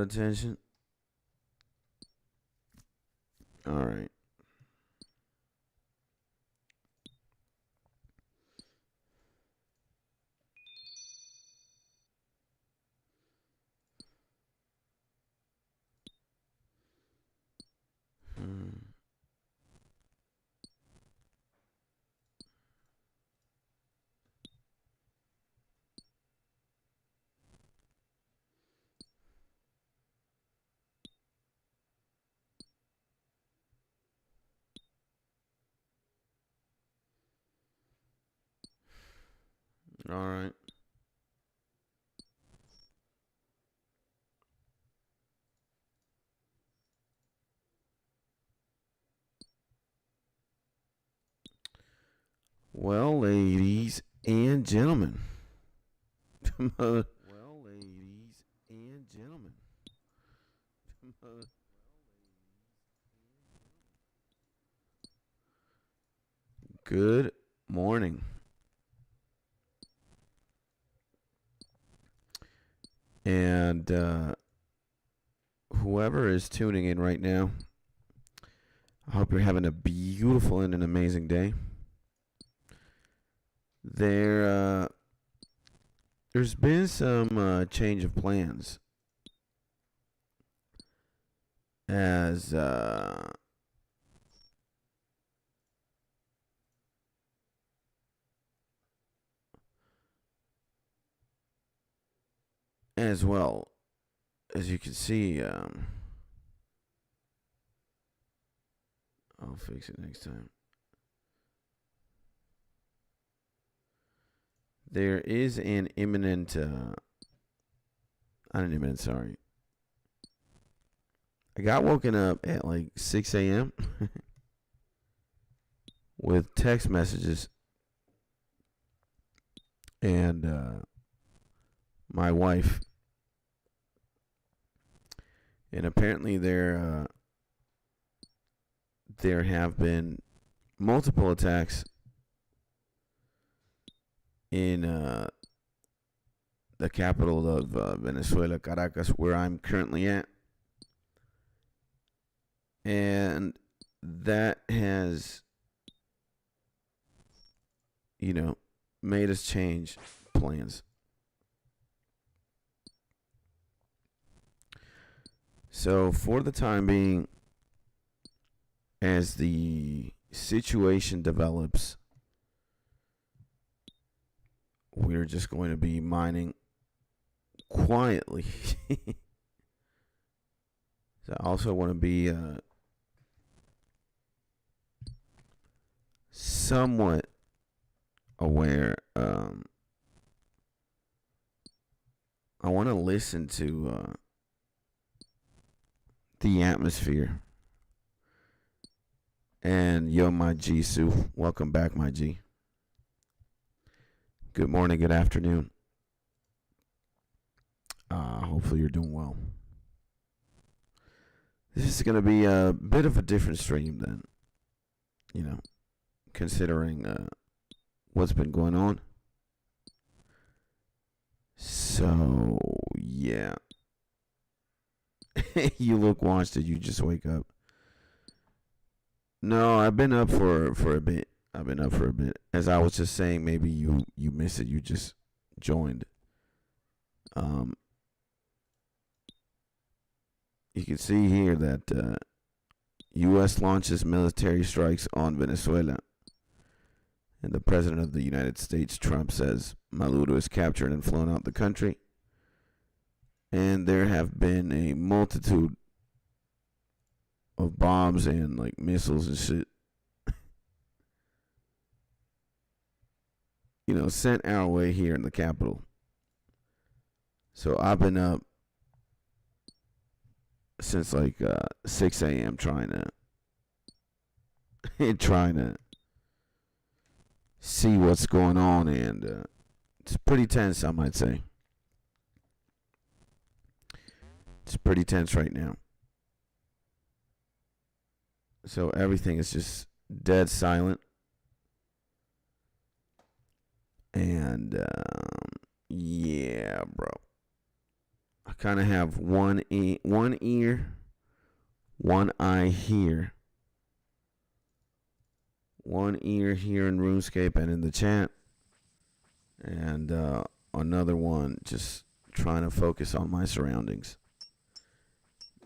attention. All right. All right. Well, ladies and gentlemen. Well, ladies and gentlemen. Good morning. And whoever is tuning in right now, I hope you're having a beautiful and an amazing day. There's been some change of plans as well as you can see. I'll fix it next time. There is an imminent, sorry. I got woken up at like 6 a.m. with text messages and my wife. And apparently there have been multiple attacks in the capital of Venezuela, Caracas, where I'm currently at. And that has, made us change plans. So for the time being, as the situation develops, we're just going to be mining quietly. So I also want to be somewhat aware. I want to listen to the atmosphere. And yo, my G, Sue, welcome back, my G. Good morning, good afternoon. Hopefully you're doing well. This is going to be a bit of a different stream than, considering what's been going on. So, yeah. You look washed. Did you just wake up? No, I've been up for a bit. As I was just saying, maybe you missed it. You just joined. You can see here that U.S. launches military strikes on Venezuela. And the President of the United States, Trump, says Maduro is captured and flown out the country. And there have been a multitude of bombs and like missiles and shit, sent our way here in the capital. So I've been up since like 6 a.m. trying to see what's going on, and it's pretty tense, I might say. It's pretty tense right now. So everything is just dead silent. And yeah, bro. I kind of have one ear, one eye here. One ear here in RuneScape and in the chat. And another one just trying to focus on my surroundings.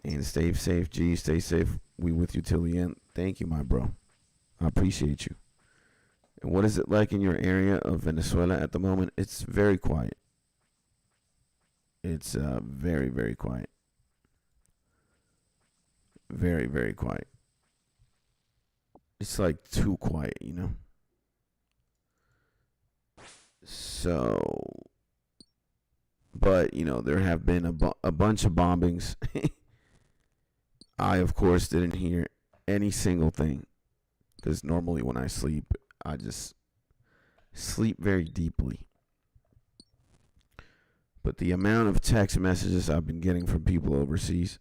And stay safe, G. Stay safe. We with you till the end. Thank you, my bro. I appreciate you. And what is it like in your area of Venezuela at the moment? It's very quiet. It's very, very quiet. Very, very quiet. It's like too quiet, you know? So, but, you know, there have been a bunch of bombings. I, of course, didn't hear any single thing. Because normally when I sleep, I just sleep very deeply. But the amount of text messages I've been getting from people overseas,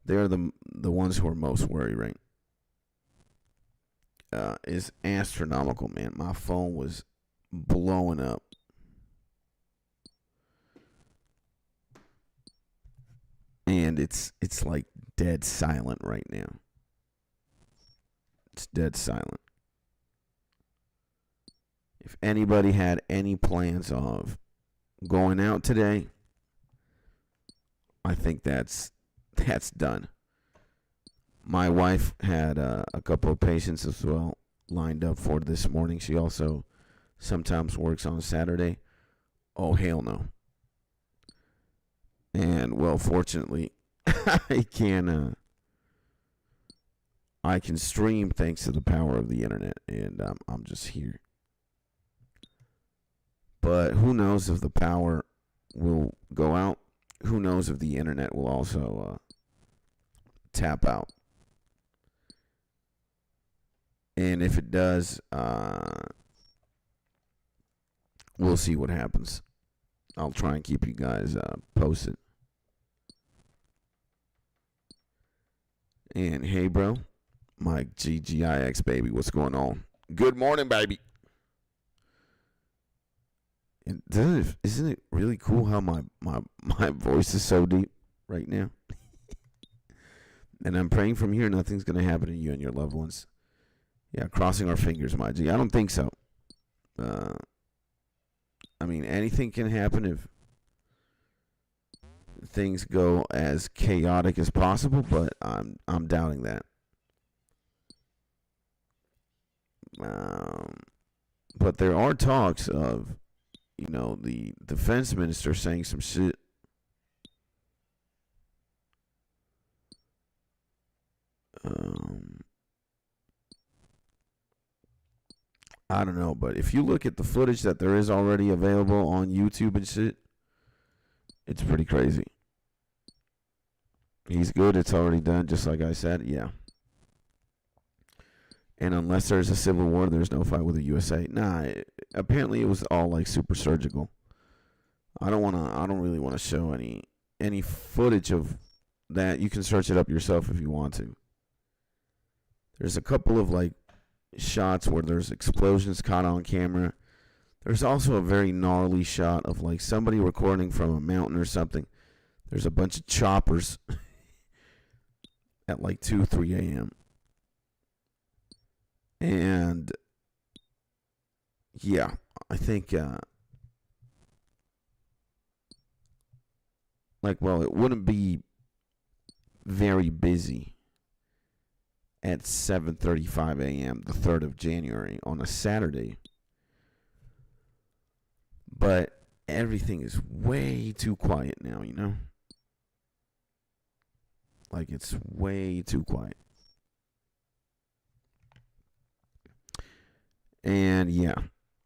they're the ones who are most worried, right? Is astronomical, man. My phone was blowing up. And it's like dead silent right now. It's dead silent. If anybody had any plans of going out today, I think that's done. My wife had a couple of patients as well lined up for this morning. She also sometimes works on Saturday. Oh, hell no. And, well, fortunately, I can stream thanks to the power of the internet, and I'm just here. But who knows if the power will go out? Who knows if the internet will also tap out? And if it does, we'll see what happens. I'll try and keep you guys posted. And hey, bro, my GGIX baby, what's going on? Good morning, baby. And isn't it really cool how my voice is so deep right now? And I'm praying from here nothing's going to happen to you and your loved ones. Yeah, crossing our fingers, my G. I don't think so. I mean, anything can happen if things go as chaotic as possible, but I'm doubting that. But there are talks of, you know, the defense minister saying some shit. I don't know, but if you look at the footage that there is already available on YouTube and shit, it's pretty crazy. He's good. It's already done, just like I said. Yeah. And unless there's a civil war, there's no fight with the USA. Nah, apparently it was all like super surgical. I don't really want to show any footage of that. You can search it up yourself if you want to. There's a couple of like shots where there's explosions caught on camera. There's also a very gnarly shot of like somebody recording from a mountain or something. There's a bunch of choppers at like 2, 3 a.m. And yeah, I think like, well, it wouldn't be very busy at 7:35 a.m. the 3rd of January on a Saturday. But everything is way too quiet now, you know? Like, it's way too quiet. And yeah,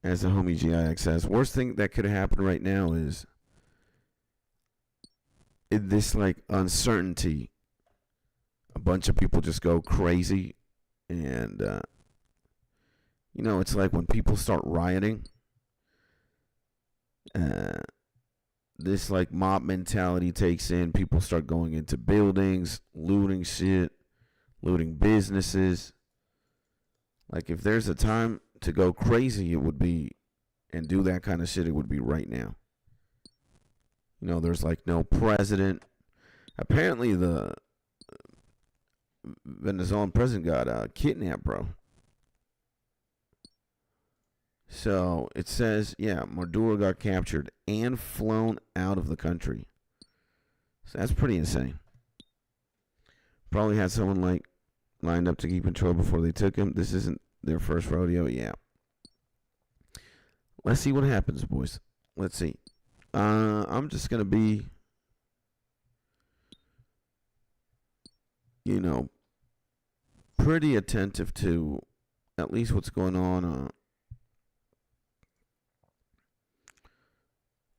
as the homie GIX says, worst thing that could happen right now is this like uncertainty. A bunch of people just go crazy, and you know, it's like when people start rioting, this like mob mentality takes in. People start going into buildings, looting shit, looting businesses. Like, if there's a time to go crazy, it would be, and do that kind of shit, it would be right now. There's like no president. Apparently, the Venezuelan president got kidnapped, bro. So it says, yeah, Maduro got captured and flown out of the country. So that's pretty insane. Probably had someone like lined up to keep control before they took him. This isn't their first rodeo. Yeah. Let's see what happens, boys. Let's see. I'm just going to be, pretty attentive to at least what's going on.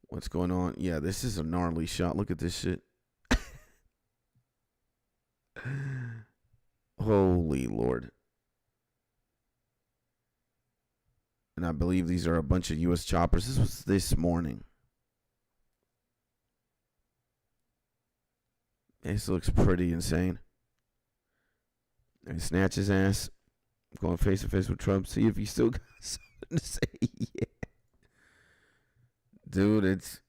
What's going on? Yeah, this is a gnarly shot. Look at this shit. Holy Lord. And I believe these are a bunch of U.S. choppers. This was this morning. This looks pretty insane. And snatch his ass. Going face to face with Trump. See if he still got something to say. Yeah. Dude, it's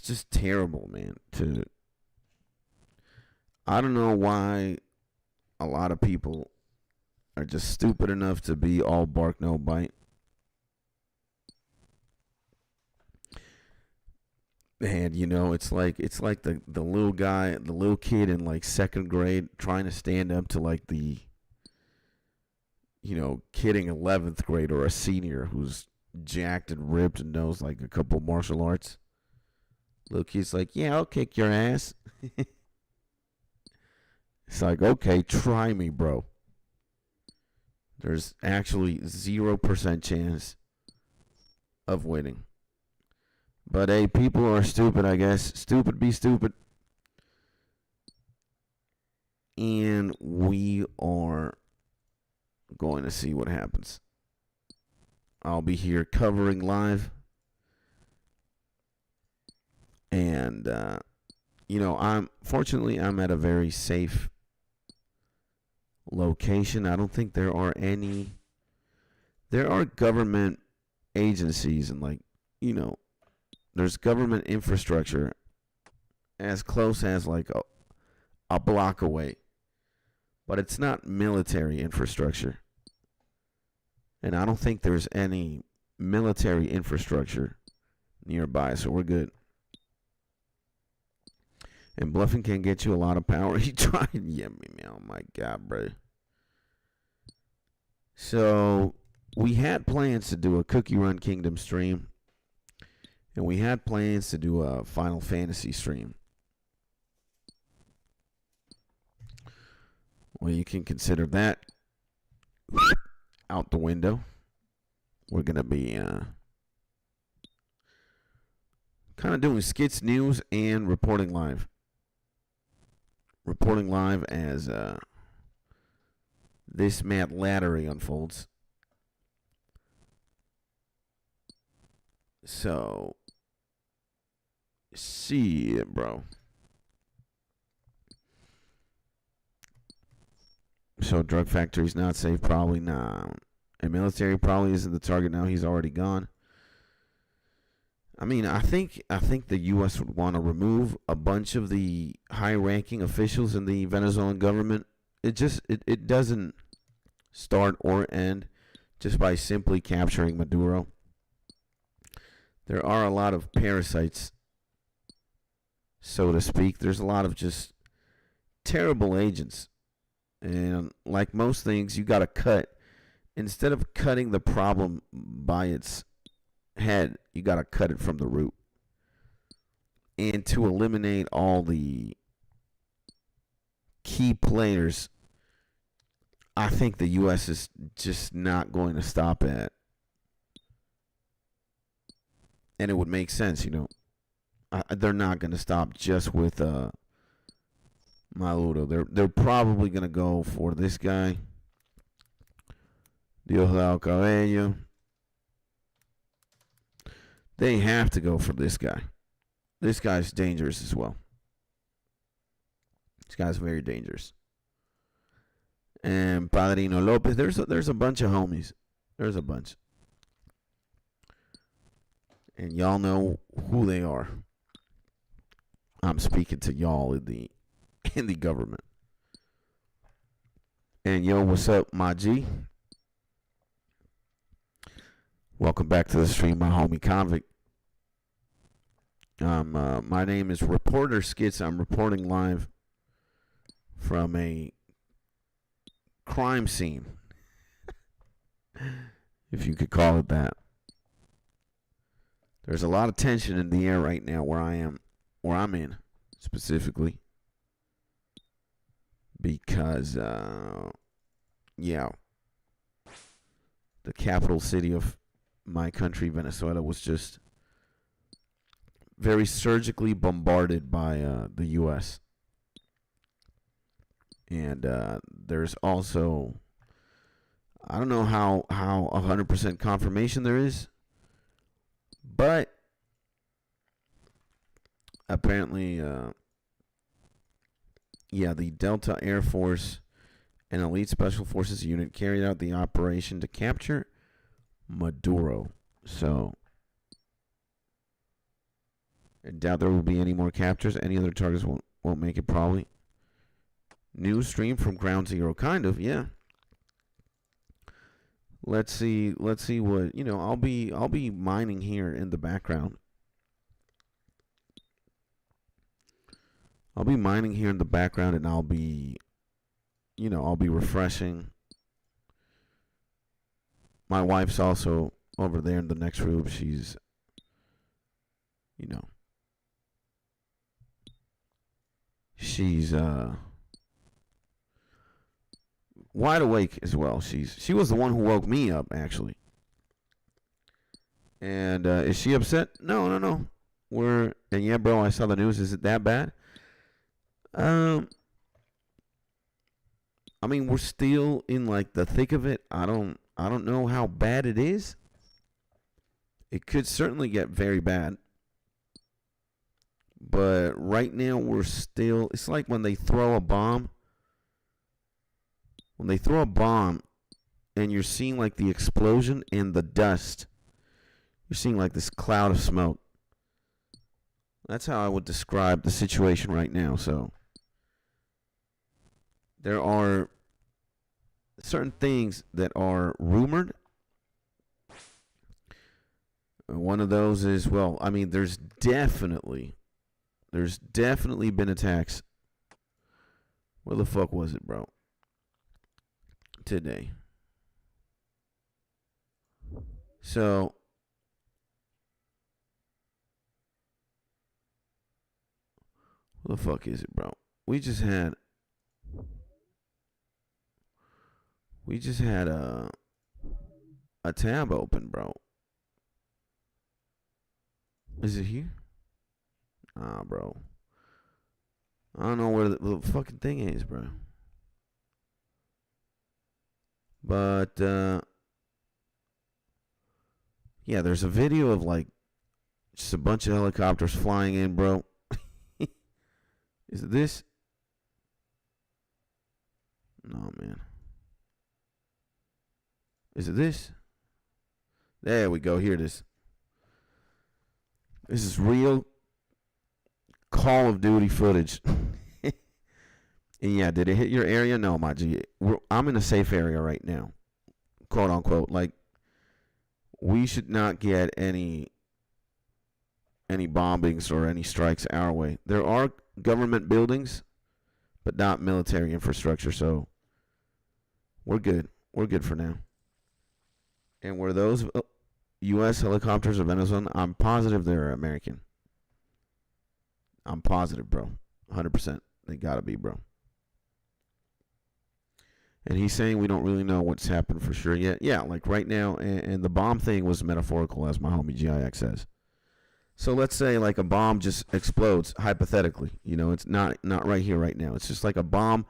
just terrible, man. I don't know why a lot of people are just stupid enough to be all bark no bite. And it's like the little guy, the little kid in like second grade trying to stand up to like the kid in 11th grade or a senior who's jacked and ripped and knows like a couple martial arts. Little kid's like, yeah, I'll kick your ass. It's like, okay, try me, bro. There's actually 0% chance of winning. But hey, people are stupid, I guess. Stupid be stupid. And we are going to see what happens. I'll be here covering live. And, I'm at a very safe location. I don't think there are government agencies and there's government infrastructure as close as like a block away. But it's not military infrastructure. And I don't think there's any military infrastructure nearby, so we're good. And bluffing can get you a lot of power. He tried. Yeah, oh my God, bro. So we had plans to do a Cookie Run Kingdom stream. And we had plans to do a Final Fantasy stream. Well, you can consider that out the window. We're going to be kind of doing skits, news, and reporting live. Reporting live as this Matt Lattery unfolds. So, see it, bro. So, drug factory's not safe? Probably not. And military probably isn't the target now. He's already gone. I mean, I think the U.S. would want to remove a bunch of the high-ranking officials in the Venezuelan government. It doesn't start or end just by simply capturing Maduro. There are a lot of parasites, so to speak. There's a lot of just terrible agents. And like most things, you got to cut. Instead of cutting the problem by its head, you got to cut it from the root. And to eliminate all the key players, I think the U.S. is just not going to stop at. And it would make sense, they're not going to stop just with Motherlode. They're probably going to go for this guy, Diosdado Cabello. They have to go for this guy. This guy's dangerous as well. This guy's very dangerous. And Padrino Lopez. There's a bunch of homies. There's a bunch. And y'all know who they are. I'm speaking to y'all in the government. And yo, what's up, my G? Welcome back to the stream, my homie convict. My name is Reporter Skits. I'm reporting live from a crime scene, if you could call it that. There's a lot of tension in the air right now where I'm in specifically, because the capital city of my country, Venezuela, was just very surgically bombarded by the U.S. And there's also, I don't know how 100% confirmation there is, but apparently, the Delta Air Force and Elite Special Forces unit carried out the operation to capture Maduro. So, I doubt there will be any more captures. Any other targets won't make it, probably. News stream from Ground Zero, kind of, yeah. Let's see what, I'll be mining here in the background. I'll be mining here in the background, and I'll be refreshing. My wife's also over there in the next room. She's, she's wide awake as well. She was the one who woke me up, actually. And is she upset? No. And yeah, bro, I saw the news. Is it that bad? I mean, we're still in like the thick of it. I don't know how bad it is. It could certainly get very bad. But right now we're still, it's like when they throw a bomb. When they throw a bomb and you're seeing like the explosion and the dust. You're seeing like this cloud of smoke. That's how I would describe the situation right now. So there are certain things that are rumored. One of those is, there's definitely been attacks. Where the fuck was it, bro? Today. So, where the fuck is it, bro? We just had a tab open, bro. Is it here? Bro. I don't know where the fucking thing is, bro. But, there's a video of, like, just a bunch of helicopters flying in, bro. Is it this? No, man. Is it this? There we go. Here it is. This is real Call of Duty footage. And yeah, did it hit your area? No, my G. I'm in a safe area right now, quote unquote. Like, we should not get any bombings or any strikes our way. There are government buildings, but not military infrastructure. So we're good. We're good for now. And were those U.S. helicopters or Venezuelan? I'm positive they're American. I'm positive, bro. 100%. They gotta be, bro. And he's saying we don't really know what's happened for sure yet. Yeah, like right now, and the bomb thing was metaphorical, as my homie GIX says. So let's say like a bomb just explodes, hypothetically. It's not right here, right now. It's just like a bomb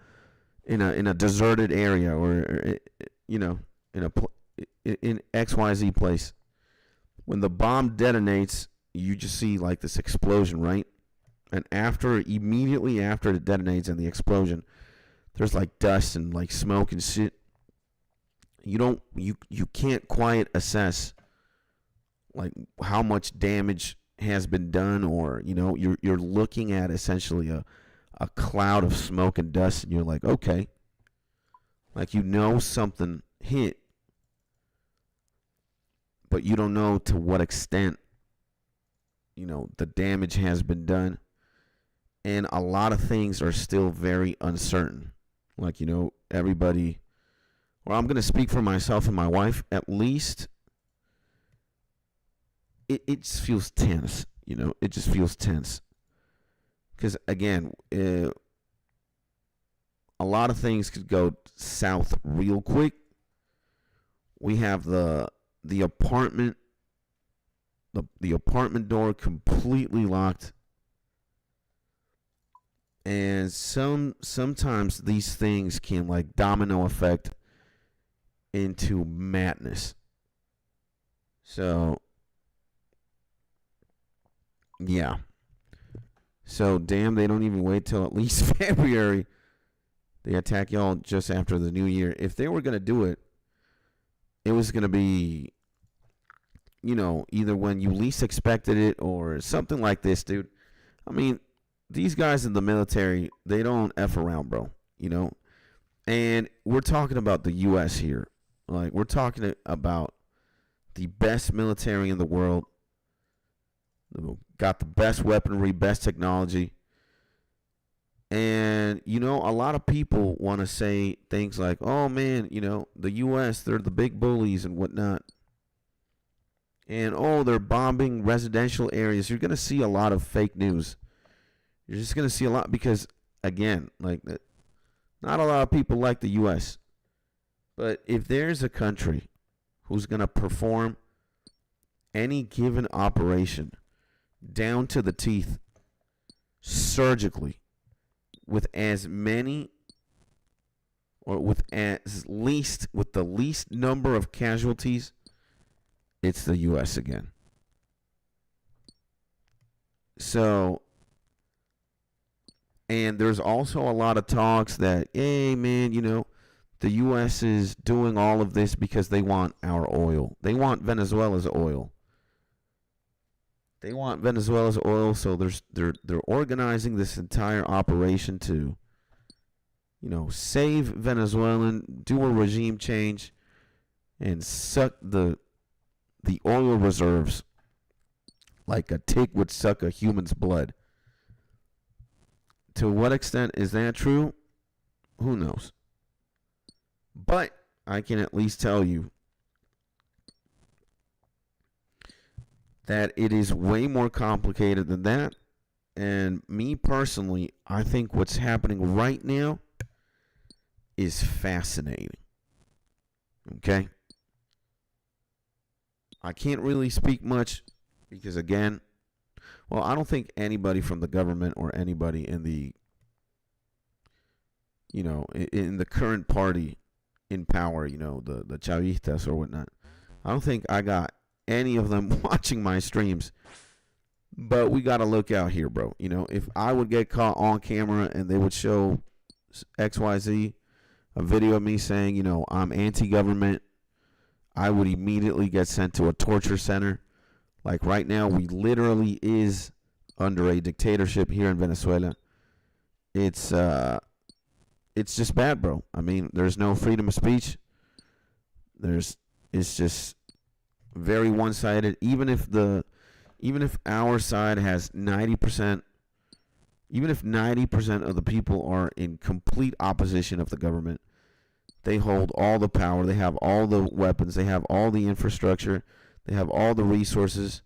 in a deserted area, or in XYZ place. When the bomb detonates, you just see like this explosion, right? And immediately after it detonates and the explosion, there's like dust and like smoke and shit. You can't quite assess like how much damage has been done, or you're looking at essentially a cloud of smoke and dust, and you're like, okay, like something hit, but you don't know to what extent the damage has been done, and a lot of things are still very uncertain. Like everybody, well, I'm gonna speak for myself and my wife. At least it just feels tense. It just feels tense. Because, again, a lot of things could go south real quick. We have the apartment, the apartment door completely locked. And sometimes these things can, like, domino effect into madness. So, yeah. So, damn, they don't even wait till at least February. They attack y'all just after the new year. If they were going to do it, it was going to be, either when you least expected it or something like this, dude. I mean, these guys in the military, they don't F around, bro. And we're talking about the U.S. here. Like, we're talking about the best military in the world. Got the best weaponry, best technology. And, a lot of people want to say things like, oh, man, the U.S., they're the big bullies and whatnot. And, oh, they're bombing residential areas. You're going to see a lot of fake news. You're just going to see a lot because, again, like, not a lot of people like the U.S. But if there's a country who's going to perform any given operation down to the teeth, surgically, with as many, or with the least number of casualties, it's the U.S. again. So, and there's also a lot of talks that, hey, man, the U.S. is doing all of this because they want our oil. They want Venezuela's oil. They want Venezuela's oil, so they're organizing this entire operation to, save Venezuelan, do a regime change, and suck the oil reserves like a tick would suck a human's blood. To what extent is that true? Who knows? But I can at least tell you that it is way more complicated than that. And me personally, I think what's happening right now is fascinating. Okay? I can't really speak much because, again, well, I don't think anybody from the government or anybody in the, in the current party in power, the Chavistas or whatnot, I don't think I got any of them watching my streams. But we got to look out here, bro. If I would get caught on camera and they would show XYZ, a video of me saying, I'm anti-government, I would immediately get sent to a torture center. Like right now, we literally is under a dictatorship here in Venezuela. It's just bad, bro. I mean, there's no freedom of speech. It's just very one-sided. Even if our side has 90%, even if 90% of the people are in complete opposition of the government, they hold all the power, they have all the weapons, they have all the infrastructure, they have all the resources.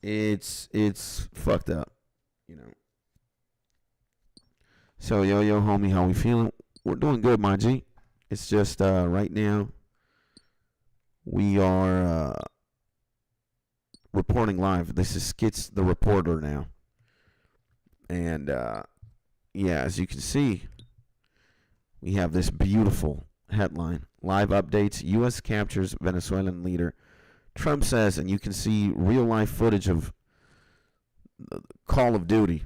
It's fucked up, So, yo, homie, how we feeling? We're doing good, my G. It's just right now we are reporting live. This is Skits the Reporter now. And, yeah, as you can see, we have this beautiful headline. Live updates, U.S. captures Venezuelan leader. Trump says, and you can see real-life footage of Call of Duty.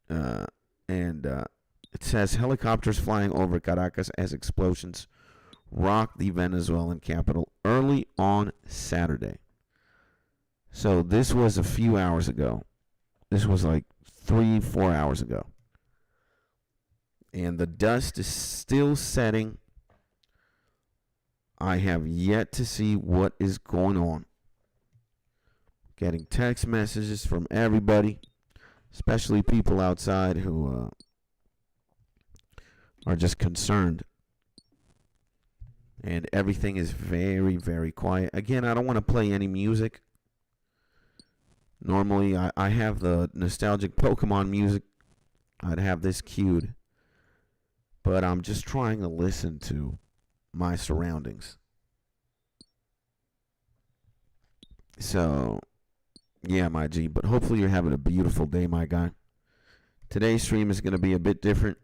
And it says, helicopters flying over Caracas as explosions rock the Venezuelan capital early on Saturday. So this was a few hours ago. This was like 3-4 hours ago. And the dust is still setting. I have yet to see what is going on. Getting text messages from everybody, especially people outside who are just concerned. And everything is very, very quiet. Again, I don't want to play any music. Normally, I have the nostalgic Pokemon music. I'd have this queued. But I'm just trying to listen to my surroundings. So, yeah, my G. But hopefully you're having a beautiful day, my guy. Today's stream is going to be a bit different.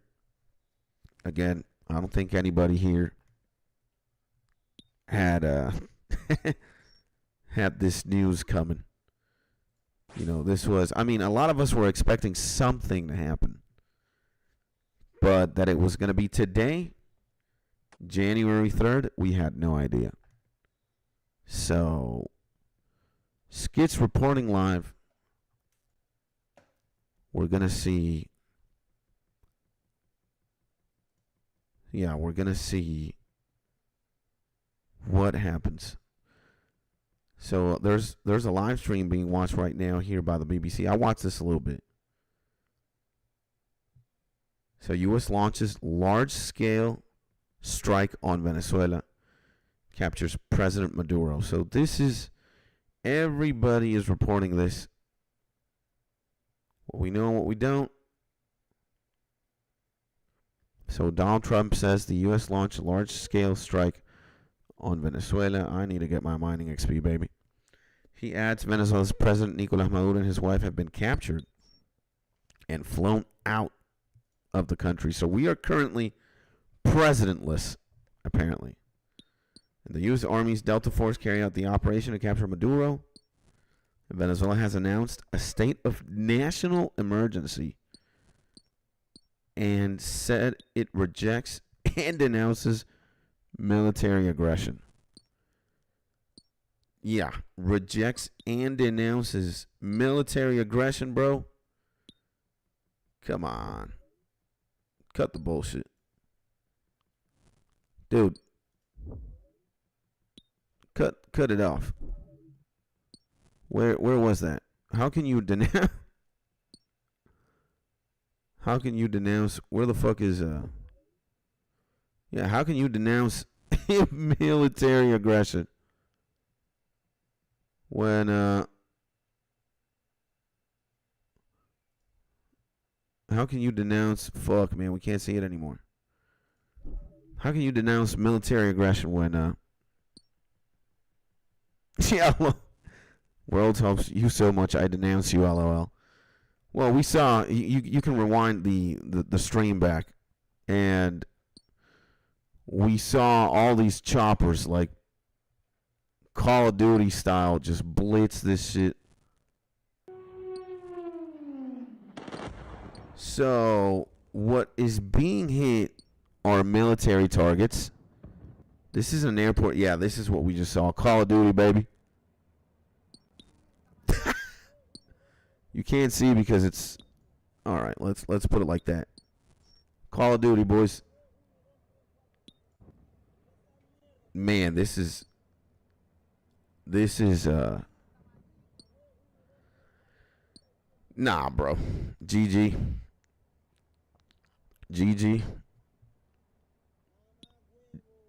Again, I don't think anybody here had had this news coming. You know, this was, I mean, a lot of us were expecting something to happen. But that it was going to be today, January 3rd, we had no idea. So, Skit's reporting live. We're going to see. Yeah, we're going to see what happens. So, there's a live stream being watched right now here by the BBC. I watched this a little bit. So, U.S. launches large-scale strike on Venezuela, captures President Maduro. So, this is, everybody is reporting this. What we know and what we don't. So, Donald Trump says the U.S. launched a large-scale strike on Venezuela. I need to get my mining XP, baby. He adds Venezuela's President Nicolas Maduro and his wife have been captured and flown out of the country. So we are currently presidentless, apparently. And the U.S. Army's Delta Force carry out the operation to capture Maduro. And Venezuela has announced a state of national emergency and said it rejects and denounces military aggression. Yeah, rejects and denounces military aggression, bro. Come on. Cut the bullshit. Dude. Cut it off. Where was that? How can you denounce? How can you denounce? Where the fuck is Yeah, how can you denounce military aggression when how can you denounce? Fuck, man, we can't see it anymore. How can you denounce military aggression when yeah, world helps you so much, I denounce you, LOL. Well, we saw, you can rewind the stream back, and we saw all these choppers, like Call of Duty style, just blitz this shit. So, what is being hit are military targets. This is an airport. Yeah, this is what we just saw. Call of Duty, baby. You can't see because it's... Alright, let's put it like that. Call of Duty, boys. Man, this is nah, bro. GG.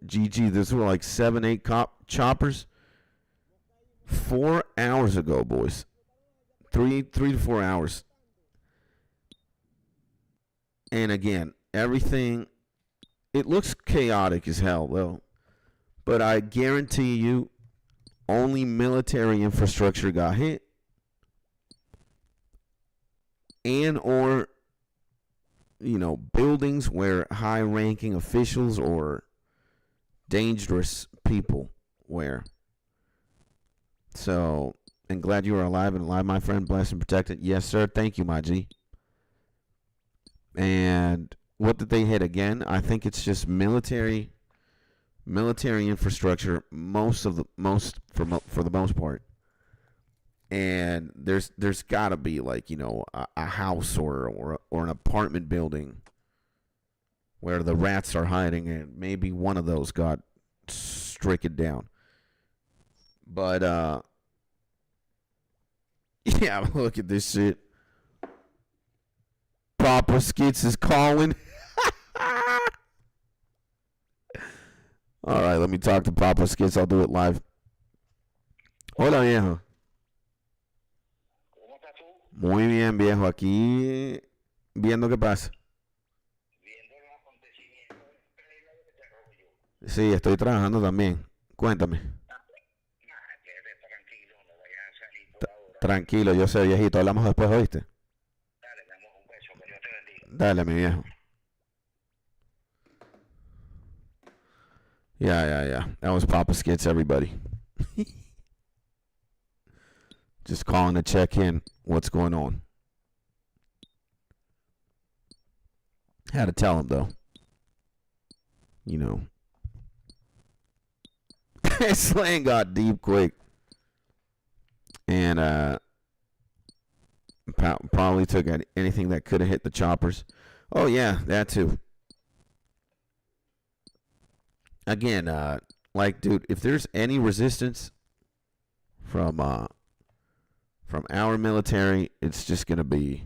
This were like 7-8 choppers 4 hours ago, boys. 3 to 4 hours. And again, everything, it looks chaotic as hell, though. But I guarantee you, only military infrastructure got hit. And or, you know, buildings where high-ranking officials or dangerous people were. So, and glad you are alive and alive, my friend. Blessed and protected. Yes, sir. Thank you, my G. And what did they hit again? I think it's just military infrastructure. For the most part. And there's got to be like, you know, a house or an apartment building where the rats are hiding, and maybe one of those got stricken down. But yeah, look at this shit. Papa Skits is calling. All right, let me talk to Papa Skits. I'll do it live. Hola, viejo. ¿Cómo estás tú? Muy bien, viejo. Aquí viendo qué pasa. Viendo los acontecimientos del desarrollo. Sí, estoy trabajando también. Cuéntame. Quédate tranquilo, no vayas a salir por ahora. Tranquilo, yo sé, viejito. Hablamos después, ¿oíste? Dale, damos un beso, que Dios te bendiga. Dale, mi viejo. Yeah. That was Papa Skits, everybody. Just calling to check in. What's going on? Had to tell him, though. You know. Slang got deep quick. And probably took anything that could have hit the choppers. Oh, yeah, that too. Again, like, dude, if there's any resistance from our military, it's just going to be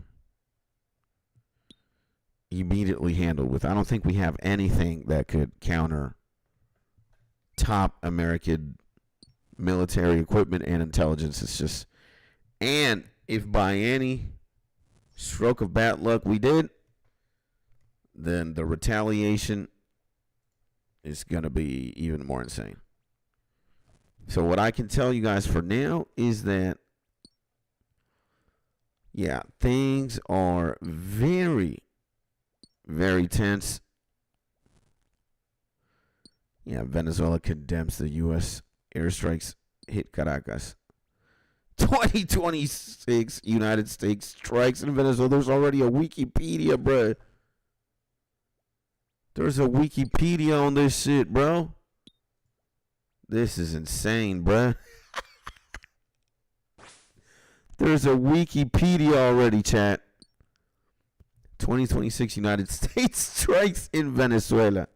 immediately handled with. I don't think we have anything that could counter top American military equipment and intelligence. It's just, and if by any stroke of bad luck we did, then the retaliation is going to be even more insane. So what I can tell you guys for now is that, yeah, things are very, very tense. Yeah, Venezuela condemns the U.S. airstrikes hit Caracas. 2026 United States strikes in Venezuela. There's already a Wikipedia, bruh. There's a Wikipedia on this shit, bro. This is insane, bruh. There's a Wikipedia already, chat. 2026 United States strikes in Venezuela.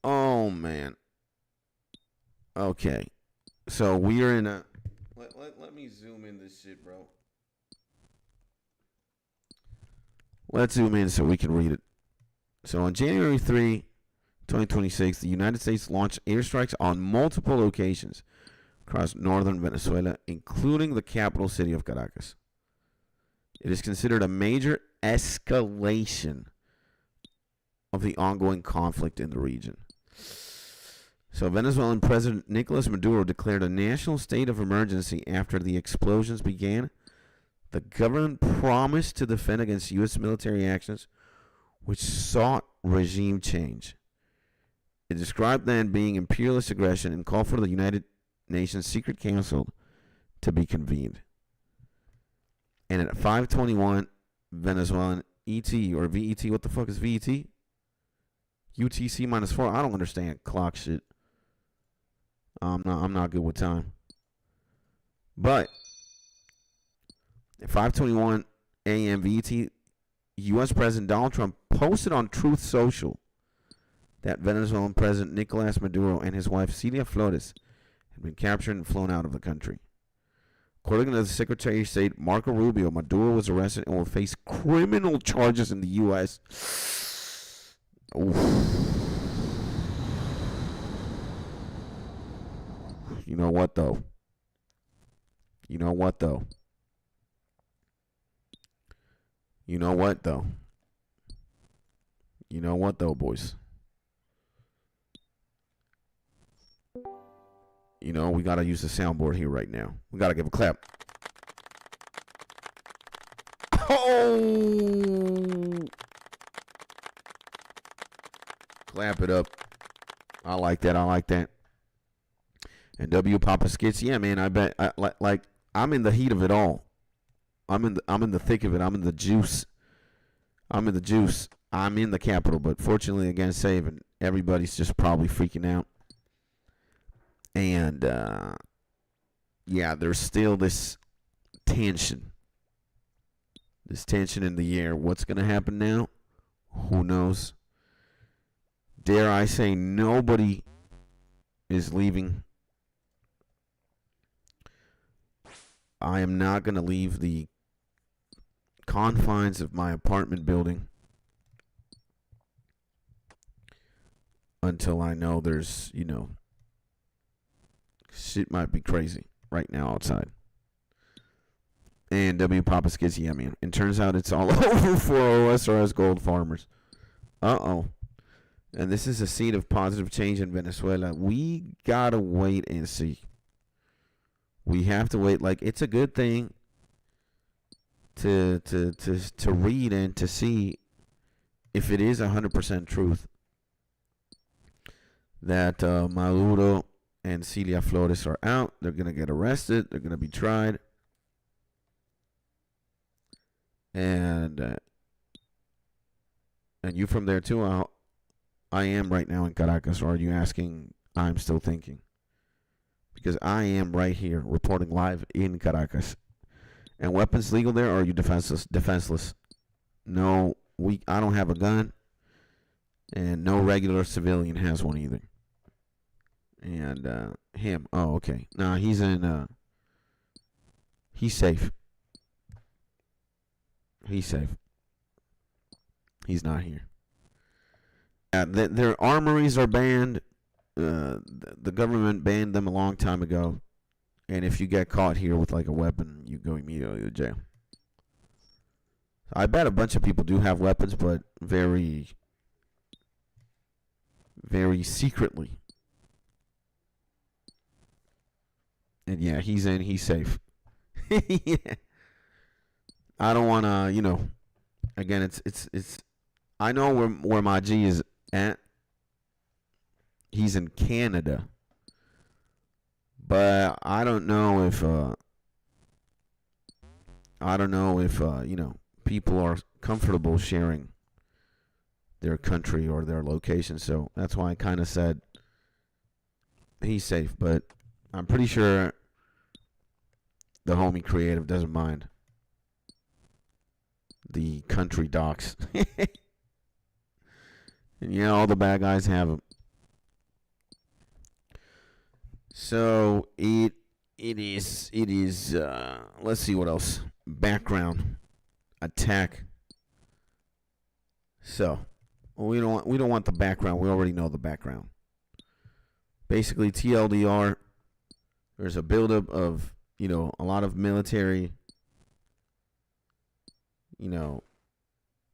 Oh, man. Okay. So we are in a... Let me zoom in this shit, bro. Let's zoom in so we can read it. So on January 3, 2026, the United States launched airstrikes on multiple locations across northern Venezuela, including the capital city of Caracas. It is considered a major escalation of the ongoing conflict in the region. So Venezuelan President Nicolas Maduro declared a national state of emergency after the explosions began. The government promised to defend against U.S. military actions which sought regime change. It described then being imperialist aggression and called for the United Nations Secret Council to be convened. And at 5:21, Venezuelan ET or VET, what the fuck is VET? UTC -4. I don't understand clock shit. I'm not good with time. But at 5:21 a.m. VET, U.S. President Donald Trump posted on Truth Social that Venezuelan President Nicolas Maduro and his wife Celia Flores had been captured and flown out of the country. According to the Secretary of State Marco Rubio, Maduro was arrested and will face criminal charges in the U.S. Oof. You know what, though? You know what, though? You know what, though? You know what, though, boys? You know, we got to use the soundboard here right now. We got to give a clap. Oh! Clap it up. I like that. I like that. And W Papa Skits, yeah, man. I bet. Like I'm in the heat of it all. I'm in the thick of it. I'm in the juice. I'm in the juice. I'm in the capital, but fortunately against saving, everybody's just probably freaking out. And yeah, there's still this tension. This tension in the air. What's going to happen now? Who knows? Dare I say, nobody is leaving. I am not going to leave the confines of my apartment building until I know there's, shit might be crazy right now outside. And W. Papa Skizzy, yeah, man. And turns out it's all over for OSRS gold farmers. Uh-oh. And this is a seed of positive change in Venezuela. We gotta wait and see. We have to wait. Like, it's a good thing to read and to see if it is 100% truth that Maduro and Celia Flores are out. They're gonna get arrested. They're gonna be tried. And you from there too? I am right now in Caracas. Or are you asking? I'm still thinking. Because I am right here reporting live in Caracas. And weapons legal there, or are you defenseless? Defenseless. No, I don't have a gun. And no regular civilian has one either. And him. Oh, okay. Nah, he's in. He's safe. He's safe. He's not here. Their armories are banned. The government banned them a long time ago. And if you get caught here with like a weapon, you go immediately to jail. I bet a bunch of people do have weapons, but very, very secretly. And yeah, he's in. He's safe. Yeah. I don't want to, again, it's. I know where my G is at. He's in Canada, but I don't know if people are comfortable sharing their country or their location. So that's why I kind of said he's safe, but I'm pretty sure the homie creative doesn't mind the country docs. And yeah, all the bad guys have them. So it is let's see what else. Background attack. So we don't want the background. We already know the background. Basically, TLDR, there's a buildup of, a lot of military,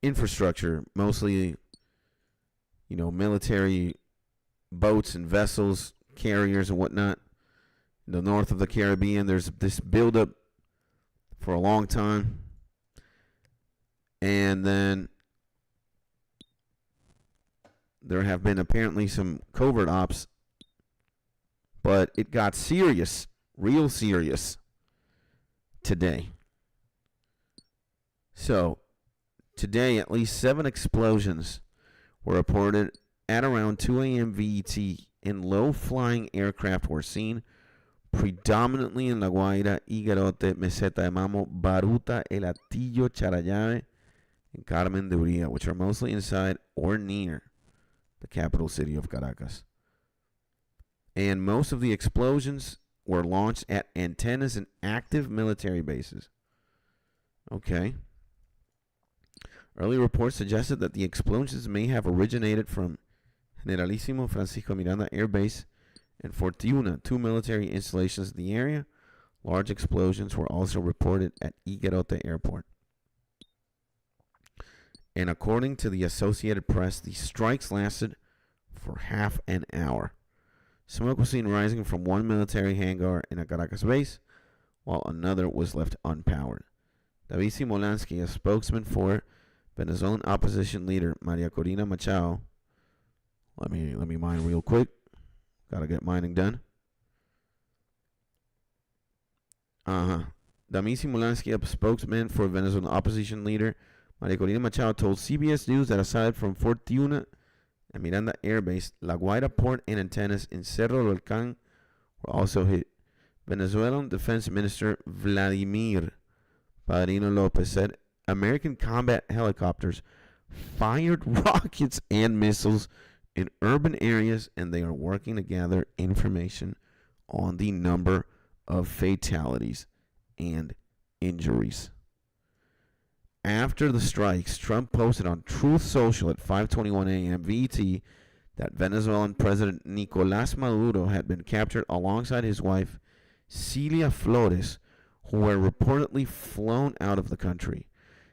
infrastructure, mostly, military boats and vessels, carriers and whatnot. In the north of the Caribbean, there's this buildup for a long time. And then there have been apparently some covert ops, but it got serious, real serious today. So, today, at least 7 explosions were reported at around 2 a.m. VET, and low-flying aircraft were seen predominantly in La Guaira, Higuerote, Meseta de Mamo, Baruta, El Atillo, Charallave, and Carmen de Uría, which are mostly inside or near the capital city of Caracas. And most of the explosions were launched at antennas and active military bases. Okay. Early reports suggested that the explosions may have originated from Generalissimo Francisco Miranda Air Base and Fortuna, 2 military installations in the area. Large explosions were also reported at Higuerote Airport. And according to the Associated Press, the strikes lasted for half an hour. Smoke was seen rising from one military hangar in a Caracas base, while another was left unpowered. David Simolansky, a spokesman for Venezuelan opposition leader Maria Corina Machado. Let me mine real quick. Gotta get mining done. David Simolansky, a spokesman for Venezuelan opposition leader Maria Corina Machado, told CBS News that aside from Fortuna and Miranda Air Base, La Guaira port and antennas in Cerro del Volcán were also hit. Venezuelan Defense Minister Vladimir Padrino Lopez said American combat helicopters fired rockets and missiles in urban areas, and they are working to gather information on the number of fatalities and injuries. After the strikes, Trump posted on Truth Social at 5:21 a.m. VT that Venezuelan President Nicolás Maduro had been captured alongside his wife Celia Flores, who were reportedly flown out of the country.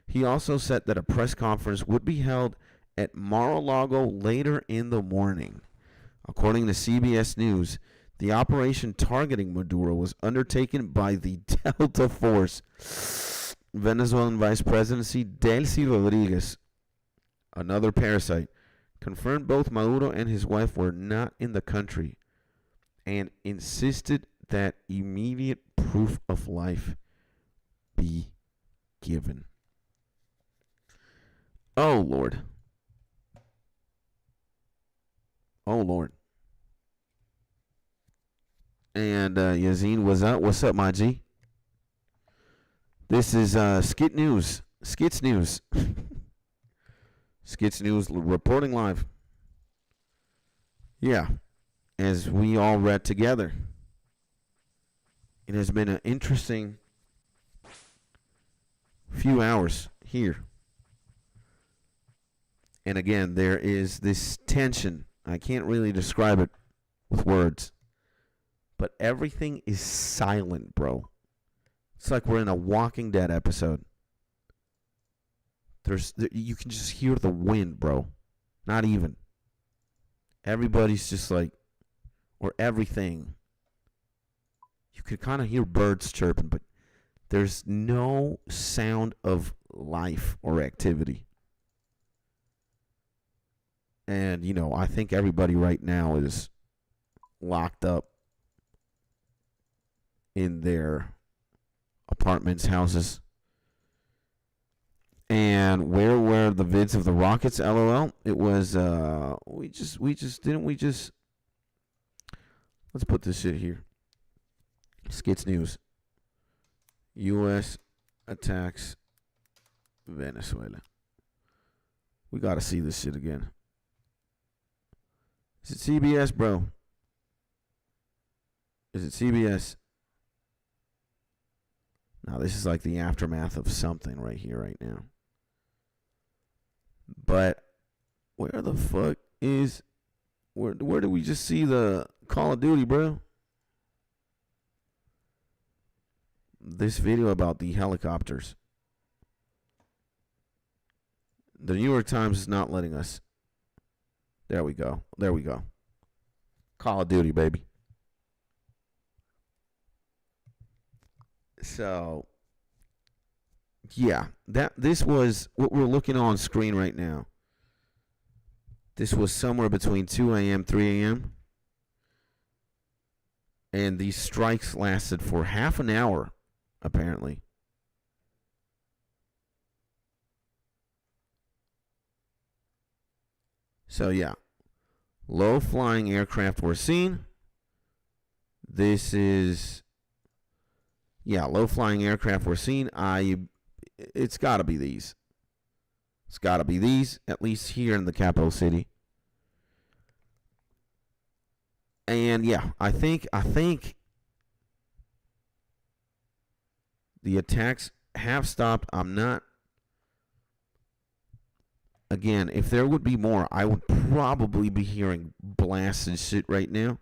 He also said that a press conference would be held at Mar-a-Lago later in the morning. According to CBS News, the operation targeting Maduro was undertaken by the Delta Force. Venezuelan Vice Presidency Delcy Rodriguez, another parasite, confirmed both Maduro and his wife were not in the country and insisted that immediate proof of life be given. Oh, Lord. Oh, Lord. And Yazine, what's up? What's up, my G? This is Skit News. Skits News. Skits News reporting live. Yeah. As we all read together. It has been an interesting few hours here. And again, there is this tension. I can't really describe it with words. But everything is silent, bro. It's like we're in a Walking Dead episode. You can just hear the wind, bro. Not even. Everybody's just like, or everything. You can kind of hear birds chirping, but there's no sound of life or activity. And, you know, I think everybody right now is locked up in their apartments, houses. And where were the vids of the rockets? LOL. It was let's put this shit here. Skits News. U.S. attacks Venezuela. We gotta see this shit again. Is it CBS, bro? Is it CBS? Now, this is like the aftermath of something right here, right now. But where the fuck is... Where did we just see the Call of Duty, bro? This video about the helicopters. The New York Times is not letting us... There we go. There we go. Call of Duty, baby. So, yeah, this was what we're looking on screen right now. This was somewhere between 2 a.m., 3 a.m. And these strikes lasted for half an hour, apparently. So, yeah, low-flying aircraft were seen. This is... Yeah, low-flying aircraft were seen. It's got to be these. It's got to be these, at least here in the capital city. And yeah, I think the attacks have stopped. I'm not. Again, if there would be more, I would probably be hearing blasts and shit right now.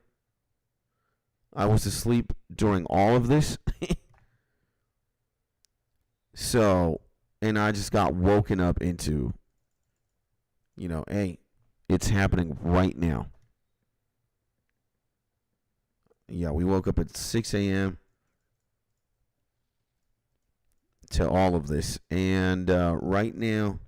I was asleep during all of this. So, and I just got woken up into, you know, hey, it's happening right now. Yeah, we woke up at 6 a.m. to all of this. And right now,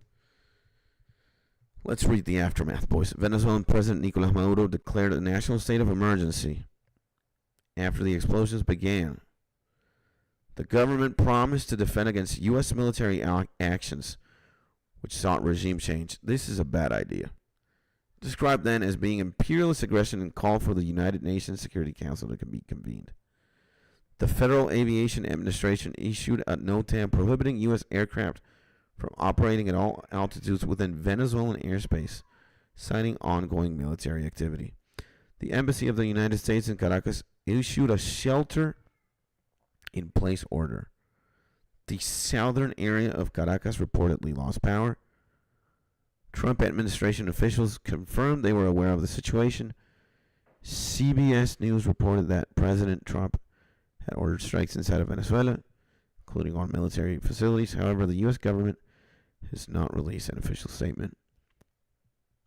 let's read the aftermath, boys. Venezuelan President Nicolás Maduro declared a national state of emergency after the explosions began. The government promised to defend against U.S. military actions, which sought regime change. This is a bad idea. Described then as being imperialist aggression and called for the United Nations Security Council to be convened. The Federal Aviation Administration issued a notam prohibiting U.S. aircraft from operating at all altitudes within Venezuelan airspace, citing ongoing military activity. The Embassy of the United States in Caracas issued a shelter-in-place order. The southern area of Caracas reportedly lost power. Trump administration officials confirmed they were aware of the situation. CBS News reported that President Trump had ordered strikes inside of Venezuela, including on military facilities. However, the U.S. government has not released an official statement.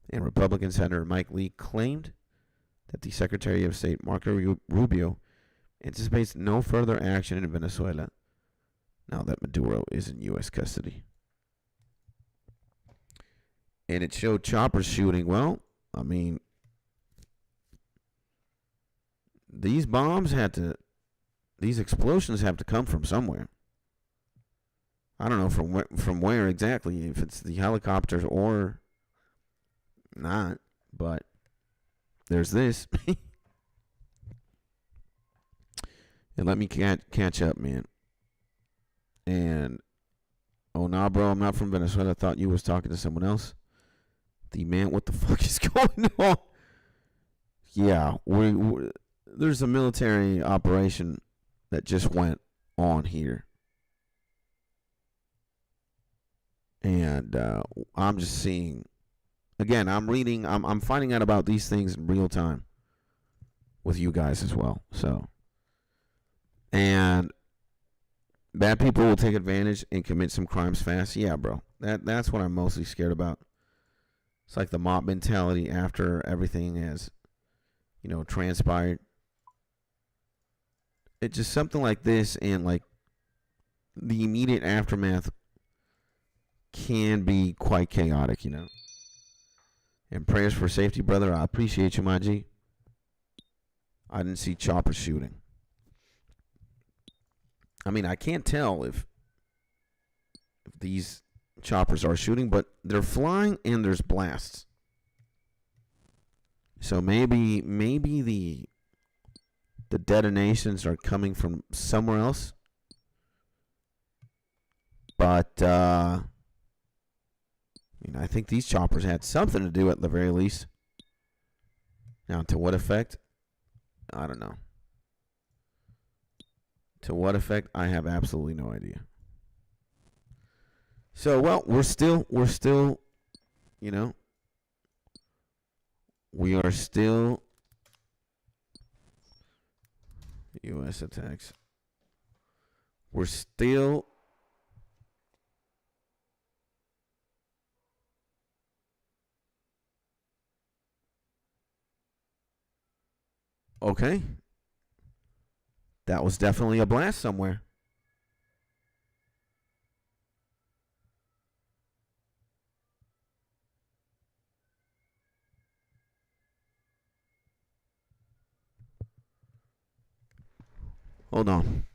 And Republican Senator Mike Lee claimed that the Secretary of State, Marco Rubio, anticipates no further action in Venezuela now that Maduro is in U.S. custody. And it showed choppers shooting. Well, I mean, these explosions have to come from somewhere. I don't know from where exactly, if it's the helicopters or not, but there's this. And let me catch up, man. And, oh, nah, bro, I'm not from Venezuela. I thought you was talking to someone else. The man, what the fuck is going on? Yeah, there's a military operation that just went on here. And I'm just seeing, again, I'm reading, I'm finding out about these things in real time with you guys as well. So, and bad people will take advantage and commit some crimes fast. Yeah, bro. That's what I'm mostly scared about. It's like the mob mentality after everything has, transpired. It's just something like this, and like the immediate aftermath can be quite chaotic, And prayers for safety, brother. I appreciate you, my G. I didn't see choppers shooting. I mean, I can't tell if these choppers are shooting, but they're flying and there's blasts. So maybe the detonations are coming from somewhere else. But I think these choppers had something to do at the very least. Now, to what effect? I don't know. To what effect? I have absolutely no idea. So, well, we're still, we are still U.S. attacks. We're still okay. That was definitely a blast somewhere. Hold on.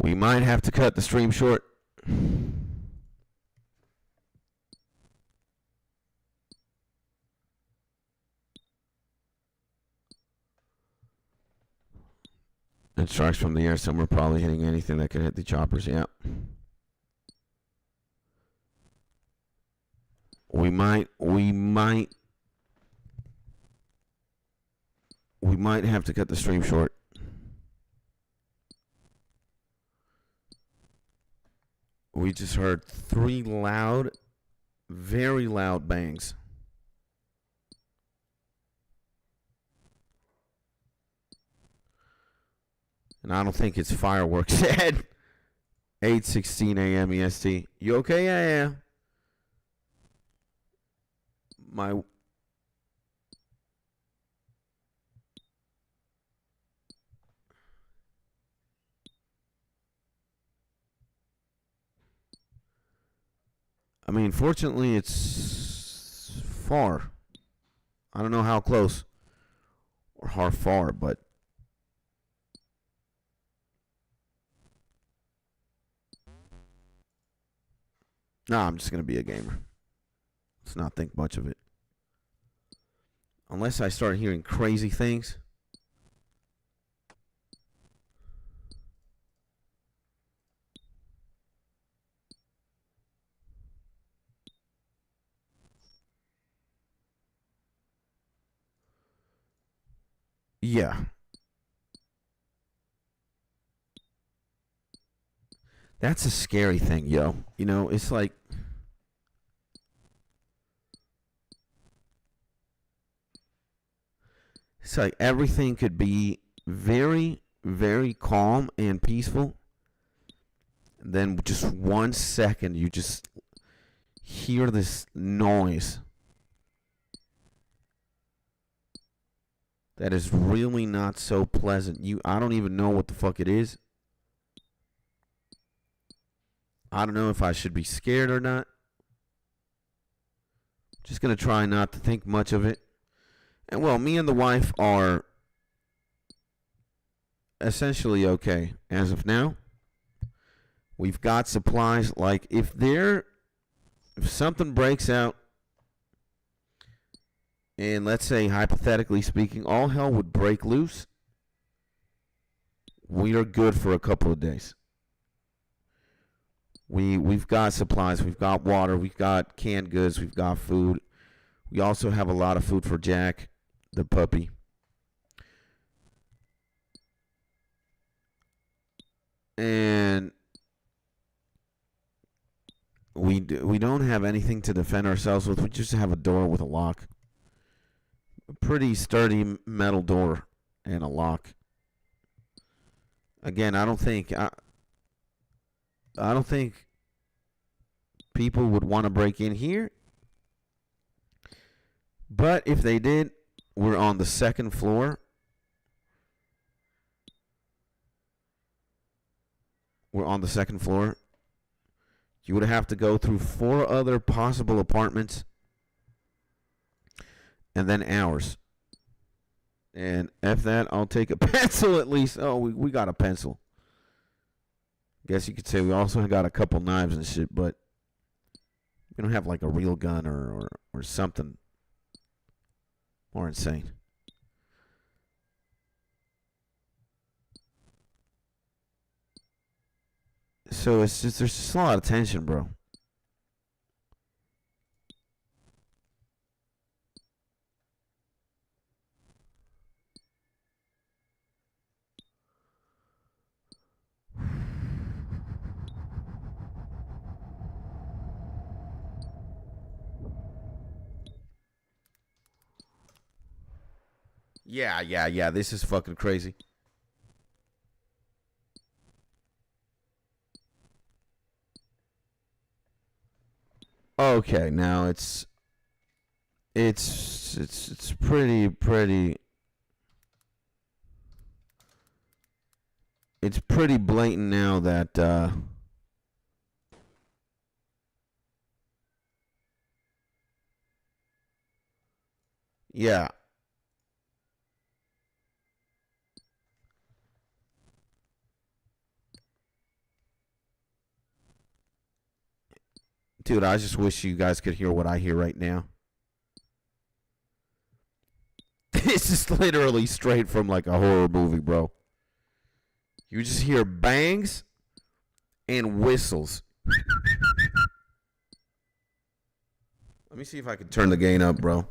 We might have to cut the stream short. And strikes from the air, some are probably hitting anything that could hit the choppers. Yeah. We might have to cut the stream short. We just heard 3 loud, very loud bangs. And I don't think it's fireworks, Ed. 8:16 a.m. EST. You okay? Yeah. I mean, fortunately, it's far. I don't know how close or how far, but nah, I'm just gonna be a gamer. Let's not think much of it. Unless I start hearing crazy things. Yeah. That's a scary thing, yo. You know, it's like everything could be very, very calm and peaceful. And then just 1 second, you just hear this noise that is really not so pleasant. I don't even know what the fuck it is. I don't know if I should be scared or not. Just gonna try not to think much of it. And well, me and the wife are essentially okay as of now. We've got supplies. Like if something breaks out, and let's say hypothetically speaking, all hell would break loose, we are good for a couple of days. We've got supplies, we've got water, we've got canned goods, we've got food. We also have a lot of food for Jack, the puppy. And we don't have anything to defend ourselves with. We just have a door with a lock. A pretty sturdy metal door and a lock. Again, I don't think people would want to break in here. But if they did, we're on the second floor. We're on the second floor. You would have to go through 4 other possible apartments. And then ours. And F that, I'll take a pencil at least. Oh, we got a pencil. Guess you could say we also got a couple knives and shit, but we don't have like a real gun or something more insane. So there's just a lot of tension, bro. Yeah. This is fucking crazy. Okay, now it's pretty. It's pretty blatant now that yeah. Dude, I just wish you guys could hear what I hear right now. This is literally straight from like a horror movie, bro. You just hear bangs and whistles. Let me see if I can turn the gain up, bro.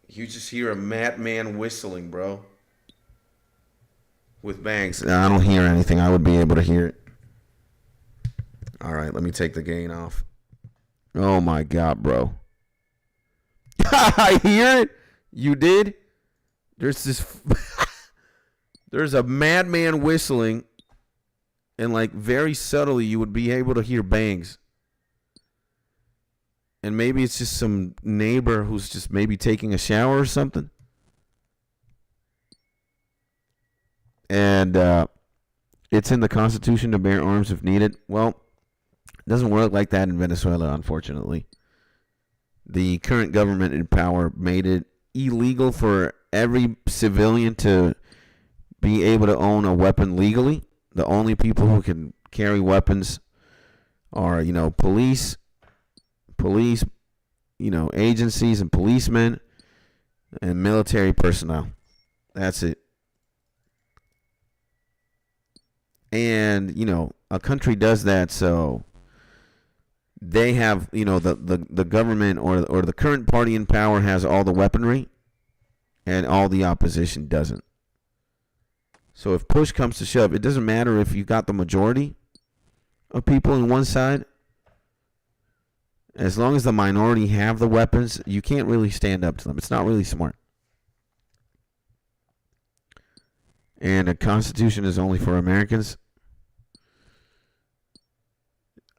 You just hear a madman whistling, bro. With bangs. I don't hear anything. I would be able to hear it. All right, let me take the gain off. Oh my God, bro. I hear it. You did? There's this. There's a madman whistling, and like very subtly, you would be able to hear bangs. And maybe it's just some neighbor who's just maybe taking a shower or something. And it's in the Constitution to bear arms if needed. Well, it doesn't work like that in Venezuela, unfortunately. The current government in power made it illegal for every civilian to be able to own a weapon legally. The only people who can carry weapons are, police, agencies and policemen and military personnel. That's it. And, a country does that so they have, the government or the current party in power has all the weaponry and all the opposition doesn't. So if push comes to shove, it doesn't matter if you got the majority of people on one side. As long as the minority have the weapons, you can't really stand up to them. It's not really smart. And the Constitution is only for Americans.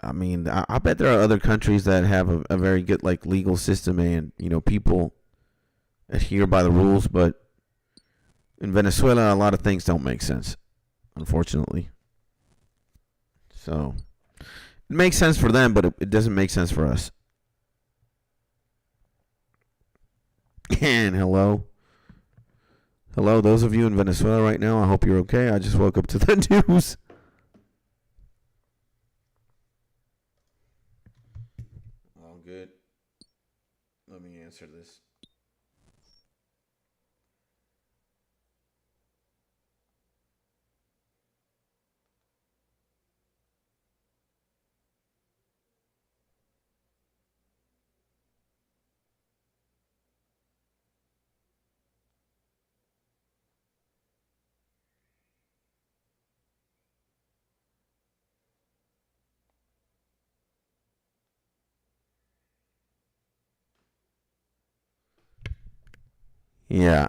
I mean, I bet there are other countries that have a very good legal system and, people adhere by the rules. But in Venezuela, a lot of things don't make sense, unfortunately. So it makes sense for them, but it doesn't make sense for us. And hello, those of you in Venezuela right now, I hope you're okay. I just woke up to the news. All good. Let me answer this. Yeah.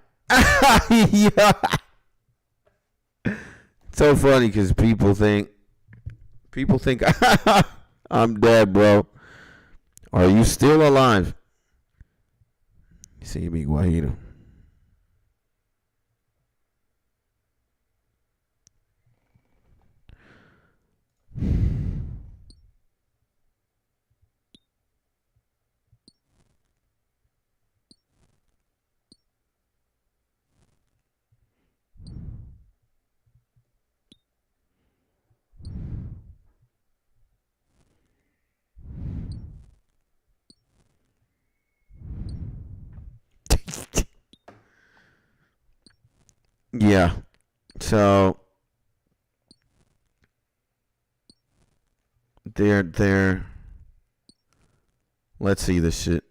Yeah. So funny because people think I'm dead, bro. Are you still alive? Sí, mi guajiro. Yeah. So they're let's see this shit.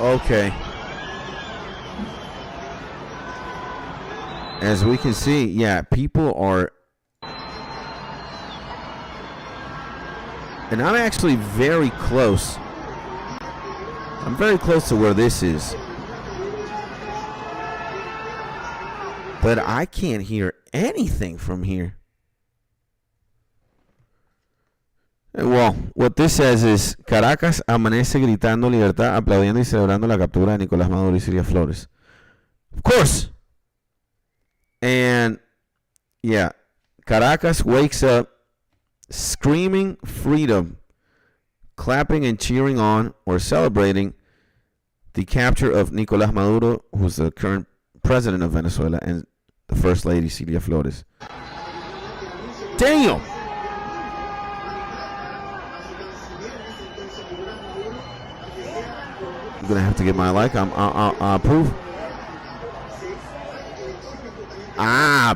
Okay. As we can see, yeah, people are. And I'm actually very close. I'm very close to where this is. But I can't hear anything from here. Well, what this says is Caracas amanece gritando libertad, aplaudiendo y celebrando la captura de Nicolás Maduro y Cilia Flores. Of course. And yeah, Caracas wakes up screaming freedom, clapping and cheering on or celebrating the capture of Nicolás Maduro, who's the current president of Venezuela, and the First Lady Cilia Flores. Damn! I'm gonna have to get my like. I approve.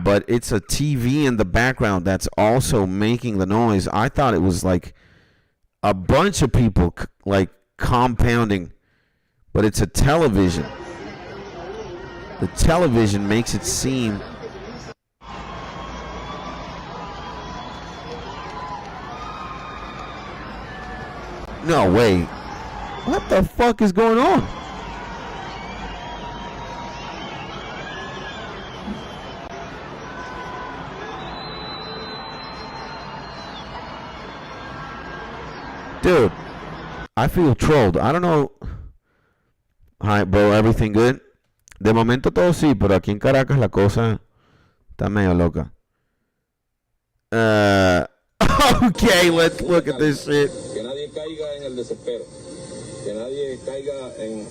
But it's a TV in the background that's also making the noise. I thought it was like a bunch of people like compounding, but it's a television. the television makes it seem no way. What the fuck is going on? Dude, I feel trolled. I don't know. Hi, bro, everything good? De momento todo sí, pero aquí en Caracas la cosa está medio loca. Okay, let's look at this shit. Que nadie caiga en el desespero. Que nadie caiga en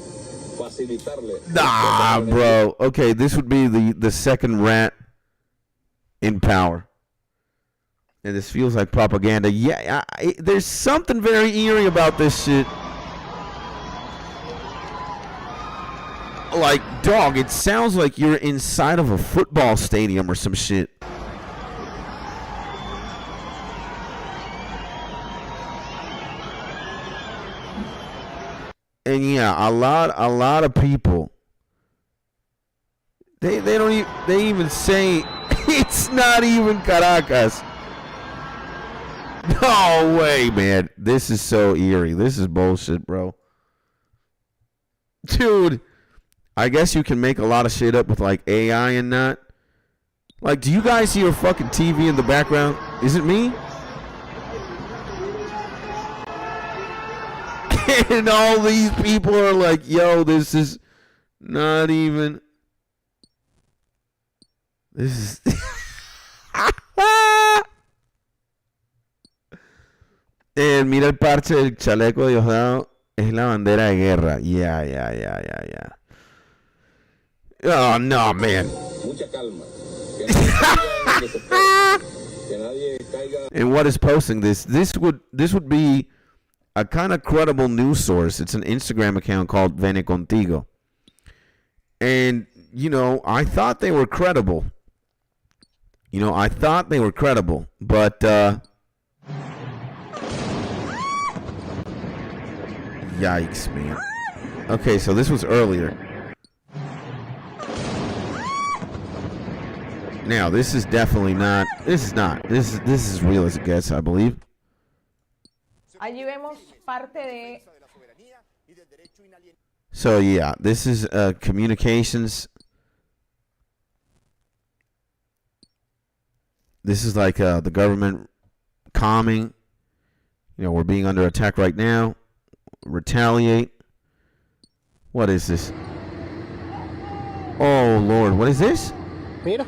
facilitarle. Nah, bro. Okay, this would be the second rat in power. And this feels like propaganda. Yeah, there's something very eerie about this shit. Like, dog, it sounds like you're inside of a football stadium or some shit. And yeah, a lot of people. They even say it's not even Caracas. No way, man. This is so eerie. This is bullshit, bro. Dude, I guess you can make a lot of shit up with like AI and that. Like, do you guys see your fucking TV in the background? Is it me? And all these people are like, yo, this is not even. This is. Mira el parche del chaleco de Diosdado. Es la bandera de guerra. Yeah. Oh, no, man. Mucha calma. And what is posting this? This would be a kind of credible news source. It's an Instagram account called Vene Contigo. And, you know, I thought they were credible. But, yikes, man. Okay, so this was earlier. Now, this is definitely not. This is as real as it gets, I believe. Allí vemos parte de. So yeah, this is communications. This is like the government calming. You know, we're being under attack right now. Retaliate. What is this? Oh Lord, what is this? Mira.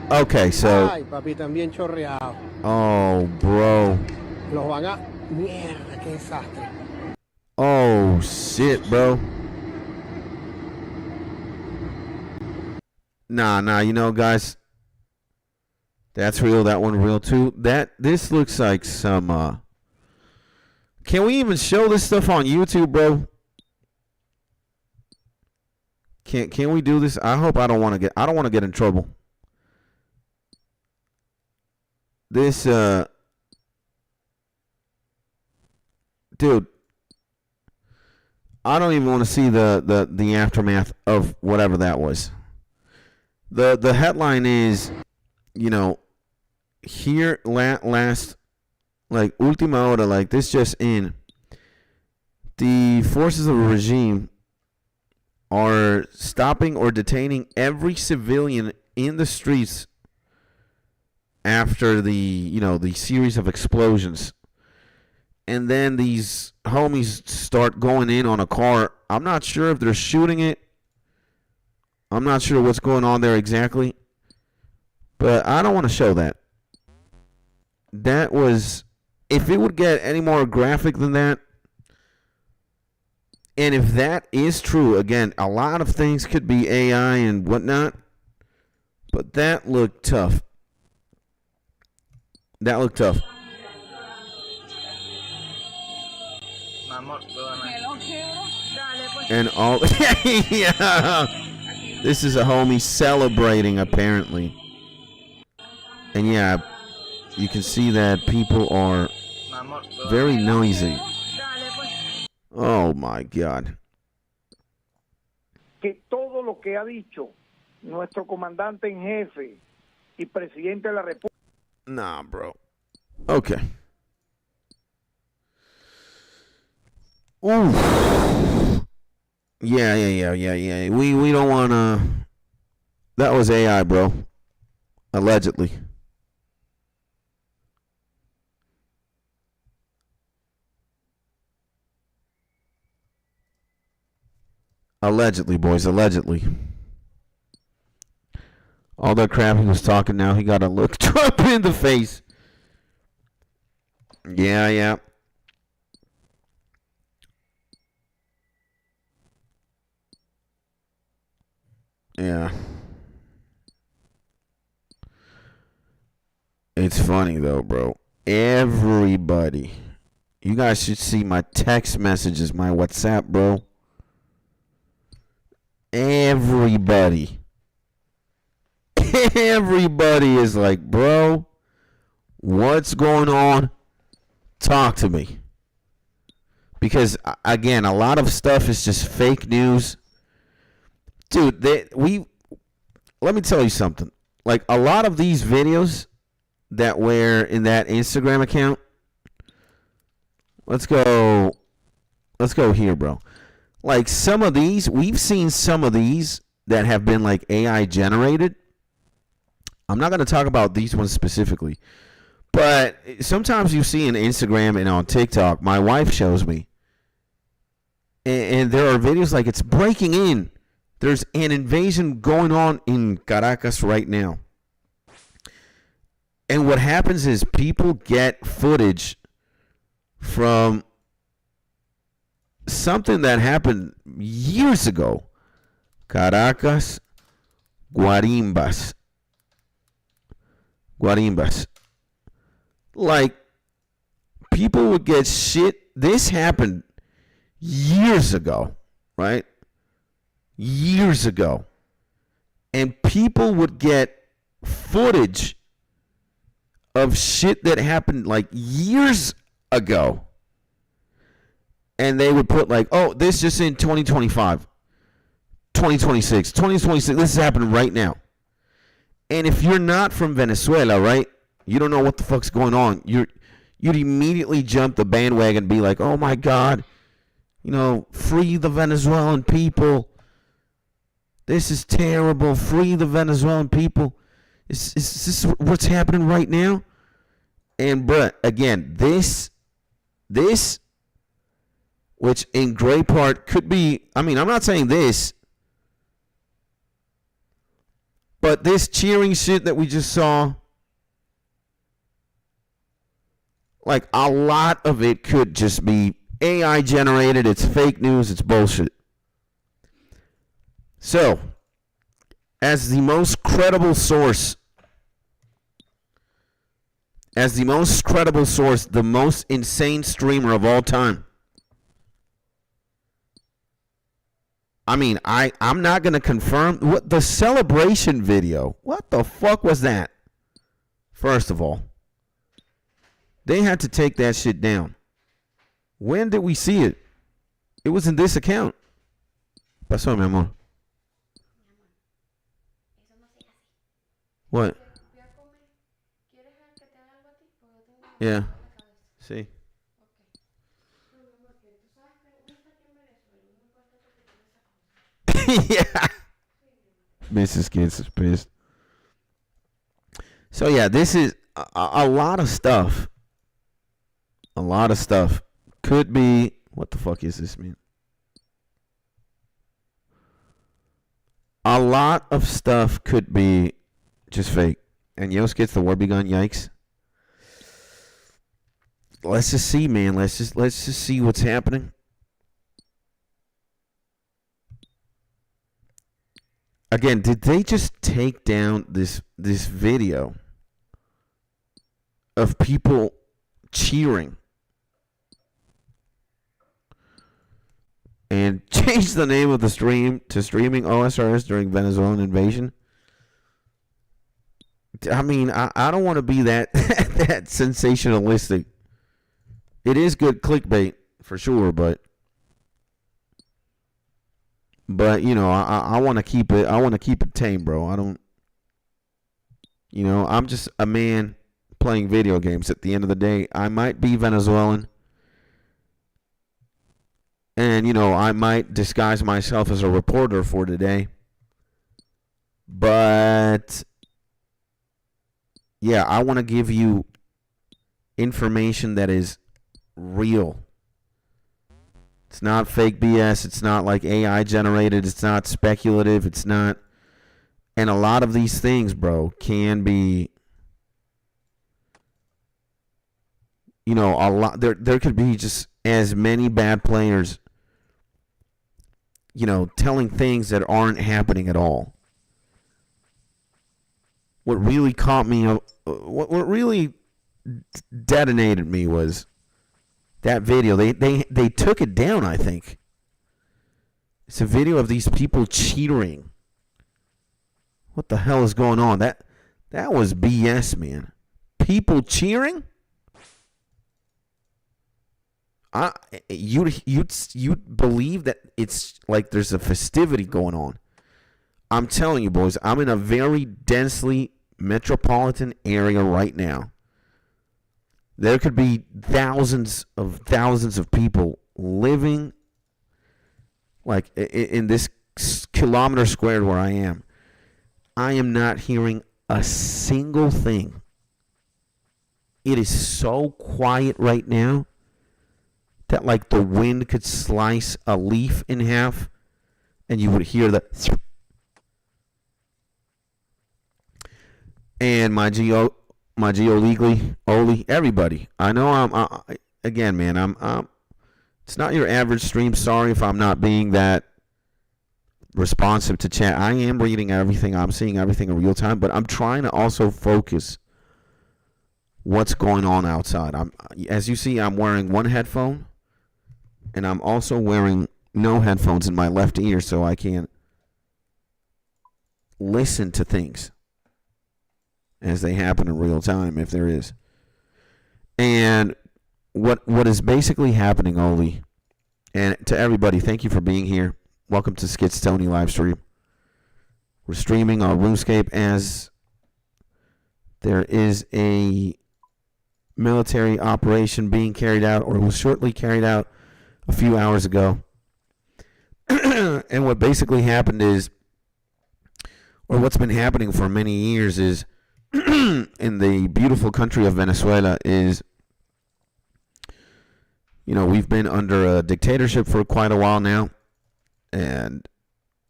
Okay, so. Ay, papi, también chorreado. Oh, bro. Los van a. Mierda, qué desastre. Oh shit, bro. Nah, you know, guys. That's real. That one real too. This looks like some. Can we even show this stuff on YouTube, bro? Can we do this? I hope I don't want to get in trouble. This dude, I don't even want to see the aftermath of whatever that was. The headline is, you know, here last, like, última hora, like this just in, the forces of the regime are stopping or detaining every civilian in the streets after the series of explosions. And then these homies start going in on a car. I'm not sure if they're shooting it. I'm not sure what's going on there exactly. But I don't want to show that. That was, if it would get any more graphic than that, and if that is true, again, a lot of things could be AI and whatnot, but that looked tough. And all, yeah, this is a homie celebrating apparently. And yeah, you can see that people are very noisy. Oh my God. Que todo lo que ha dicho nuestro comandante en jefe y presidente de la República. Nah, bro. Okay. Ooh. Yeah. We don't wanna. That was AI, bro. Allegedly. Allegedly, boys. Allegedly. All that crap he was talking now, he got to look Trump in the face. Yeah. Yeah. It's funny, though, bro. Everybody. You guys should see my text messages, my WhatsApp, bro. Everybody is like, bro, what's going on? Talk to me. Because, again, a lot of stuff is just fake news. Dude, let me tell you something. Like, a lot of these videos that were in that Instagram account, let's go here, bro. Like, some of these, we've seen some of these that have been, like, AI generated. I'm not going to talk about these ones specifically. But sometimes you see on Instagram and on TikTok, my wife shows me. And there are videos like it's breaking in. There's an invasion going on in Caracas right now. And what happens is people get footage from something that happened years ago. Caracas, Guarimbas. Like, people would get shit. This happened years ago, right? Years ago. And people would get footage of shit that happened like years ago. And they would put like, oh, this just in 2025, 2026, this is happening right now. And if you're not from Venezuela, right, you don't know what the fuck's going on. You'd immediately jump the bandwagon and be like, oh my God, free the Venezuelan people. This is terrible. Free the Venezuelan people. Is this what's happening right now? And, bruh, again, this, which in great part could be, I'm not saying this, but this cheering shit that we just saw, like, a lot of it could just be AI generated. It's fake news. It's bullshit. So, as the most credible source, the most insane streamer of all time, I'm not going to confirm what the celebration video. What the fuck was that? First of all, they had to take that shit down. When did we see it? It was in this account. Pasó, mi amor. What? Yeah. See. Yeah. Mrs. Kids is pissed. So yeah, this is a lot of stuff. A lot of stuff could be. What the fuck is this, man? A lot of stuff could be just fake. And Yos gets the war begun. Yikes. Let's just see, man. Let's just see what's happening. Again, did they just take down this video of people cheering and change the name of the stream to streaming OSRs during Venezuelan invasion? I don't want to be that sensationalistic. It is good clickbait for sure, but But I want to keep it. I want to keep it tame, bro. I don't. I'm just a man playing video games. At the end of the day, I might be Venezuelan, and I might disguise myself as a reporter for today. But yeah, I want to give you information that is real. It's not fake BS. It's not like AI generated. It's not speculative. It's not. And a lot of these things, bro, can be, a lot. There could be just as many bad players, telling things that aren't happening at all. What really caught me, what really detonated me was that video. They took it down, I think. It's a video of these people cheering. What the hell is going on? That was BS, man. People cheering? You'd believe that it's like there's a festivity going on. I'm telling you, boys, I'm in a very densely metropolitan area right now. There could be thousands of people living like in this kilometer squared where I am. I am not hearing a single thing. It is so quiet right now that like the wind could slice a leaf in half and you would hear the and my Geo legally, Oli, everybody. I know again, man, I'm it's not your average stream. Sorry if I'm not being that responsive to chat. I am reading everything. I'm seeing everything in real time, but I'm trying to also focus what's going on outside. As you see, I'm wearing one headphone, and I'm also wearing no headphones in my left ear so I can listen to things as they happen in real time, if there is. And what is basically happening, Oli, and to everybody, thank you for being here. Welcome to Skits Tony live stream. We're streaming on RuneScape as there is a military operation being carried out, or was shortly carried out a few hours ago. And what basically happened is, or what's been happening for many years is, in the beautiful country of Venezuela is, we've been under a dictatorship for quite a while now. And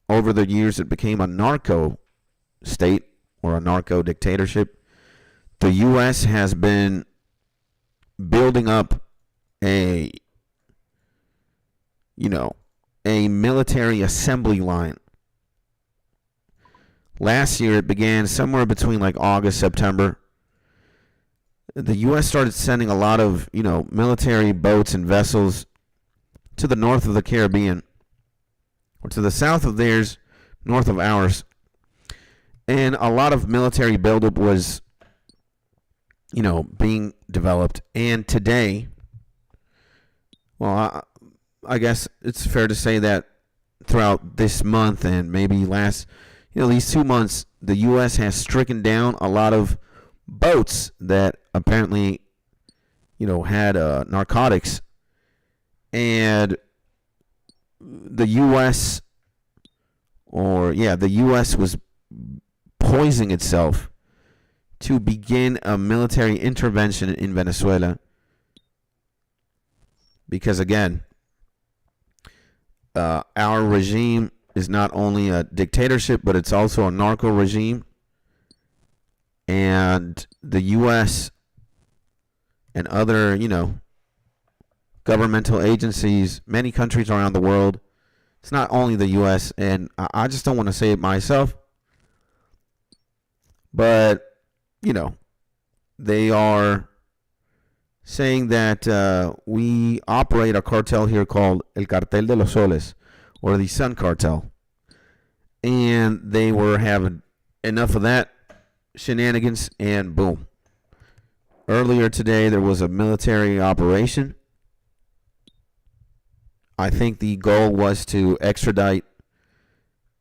over the years, it became a narco state or a narco dictatorship. The U.S. has been building up a military assembly line. Last year, it began somewhere between like August, September. The U.S. started sending a lot of, military boats and vessels to the north of the Caribbean, or to the south of theirs, north of ours. And a lot of military buildup was, being developed. And today, well, I guess it's fair to say that throughout this month and maybe last, these 2 months, the U.S. has stricken down a lot of boats that apparently, had narcotics. And the U.S. the U.S. was poising itself to begin a military intervention in Venezuela. Because, again, our regime is not only a dictatorship, but it's also a narco regime. And the U.S. and other, governmental agencies, many countries around the world, it's not only the U.S., and I just don't want to say it myself, but, they are saying that we operate a cartel here called El Cartel de los Soles, or the Sun Cartel. And they were having enough of that shenanigans, and boom. Earlier today, there was a military operation. I think the goal was to extradite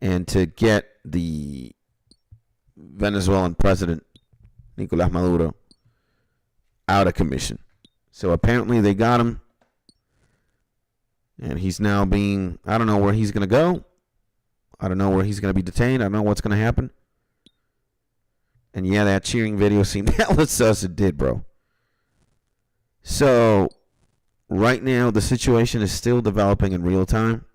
and to get the Venezuelan president, Nicolas Maduro, out of commission. So apparently they got him, and he's now being, I don't know where he's going to go. I don't know where he's going to be detained. I don't know what's going to happen. And yeah, that cheering video seemed hella sus. It did, bro. So right now, the situation is still developing in real time.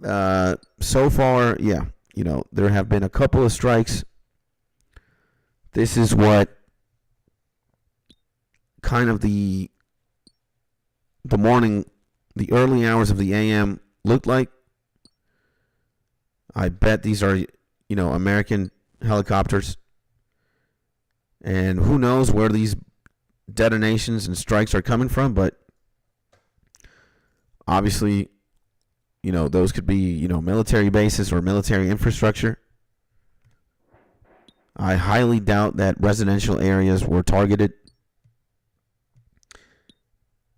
So far, yeah, there have been a couple of strikes. This is what kind of the morning, the early hours of the AM looked like. I bet these are, American helicopters. And who knows where these detonations and strikes are coming from, but obviously, those could be, military bases or military infrastructure. I highly doubt that residential areas were targeted.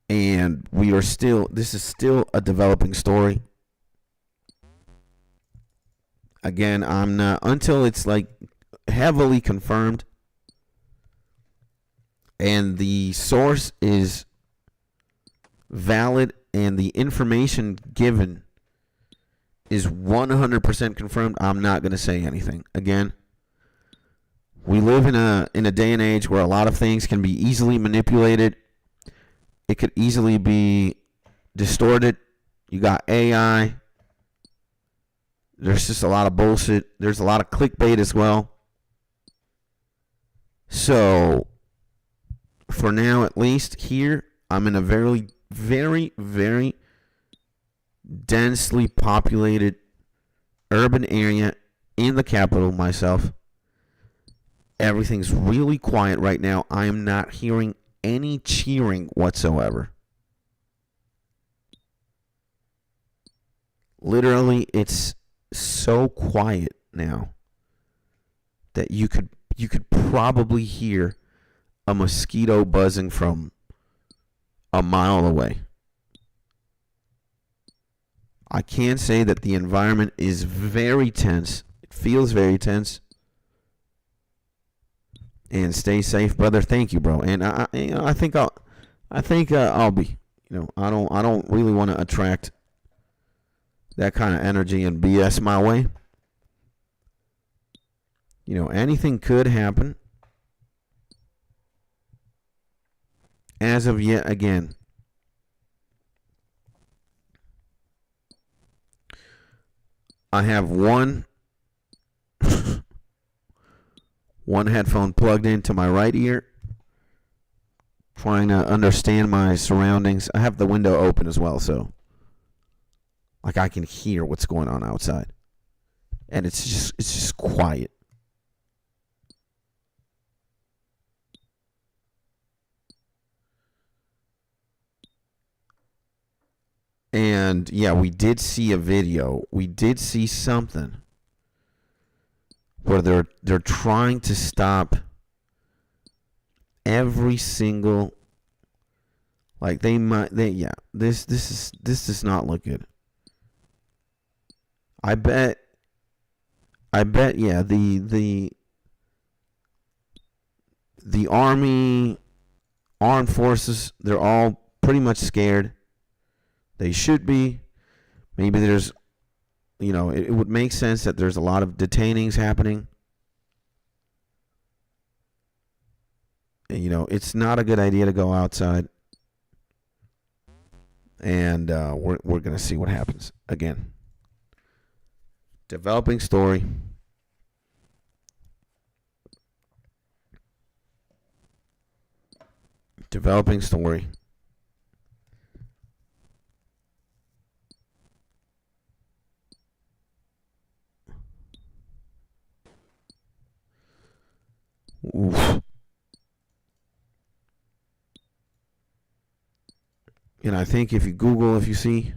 And this is still a developing story. Again, I'm not, until it's like heavily confirmed and the source is valid and the information given is 100% confirmed, I'm not going to say anything. Again, we live in a day and age where a lot of things can be easily manipulated. It could easily be distorted. You got AI. There's just a lot of bullshit. There's a lot of clickbait as well. So, for now, at least here, I'm in a very, very, very densely populated urban area in the capital myself. Everything's really quiet right now. I am not hearing any cheering whatsoever. Literally, it's so quiet now that you could probably hear a mosquito buzzing from a mile away. I can say that the environment is very tense. It feels very tense. And stay safe, brother. Thank you, bro. And I think I'll be. I don't really want to attract that kind of energy and BS my way. Anything could happen. As of yet, again, I have one headphone plugged into my right ear, trying to understand my surroundings. I have the window open as well, so I can hear what's going on outside, and it's just quiet. And yeah, we did see a video. We did see something where they're trying to stop every single, this does not look good. I bet yeah, the army, armed forces, they're all pretty much scared. They should be. Maybe there's, it would make sense that there's a lot of detainings happening. And, it's not a good idea to go outside. And we're going to see what happens. Again, developing story. Developing story. Oof. And I think if you Google, if you see,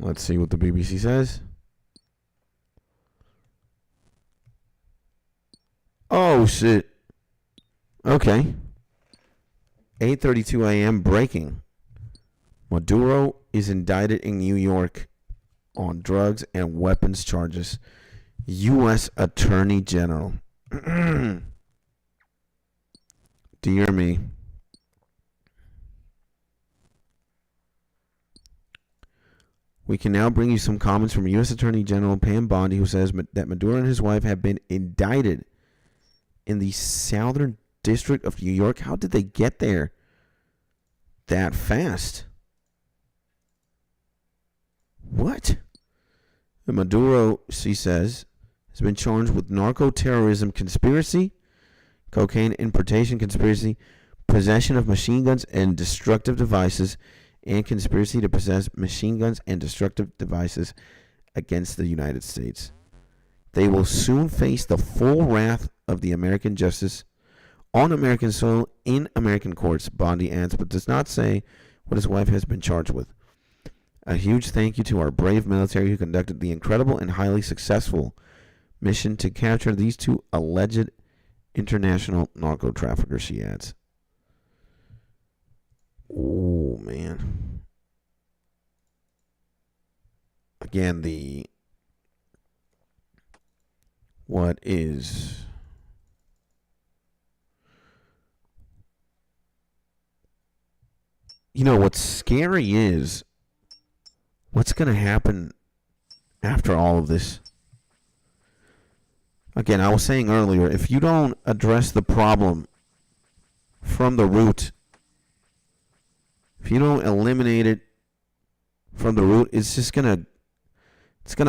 Let's see what the BBC says. Oh, shit. Okay. 8:32 a.m. breaking. Maduro is indicted in New York on drugs and weapons charges. U.S. Attorney General. Dear me. We can now bring you some comments from U.S. Attorney General Pam Bondi, who says that Maduro and his wife have been indicted in the Southern District of New York. How did they get there that fast? What? And Maduro, she says, has been charged with narco-terrorism conspiracy, cocaine importation conspiracy, possession of machine guns and destructive devices, and conspiracy to possess machine guns and destructive devices against the United States. They will soon face the full wrath of the American justice on American soil in American courts, Bondi adds, but does not say what his wife has been charged with. A huge thank you to our brave military who conducted the incredible and highly successful mission to capture these two alleged international narco traffickers, she adds. Oh, man. Again, what is... You know, what's scary is what's going to happen after all of this. Again, I was saying earlier, if you don't address the problem from the root, if you don't eliminate it from the root, it's just gonna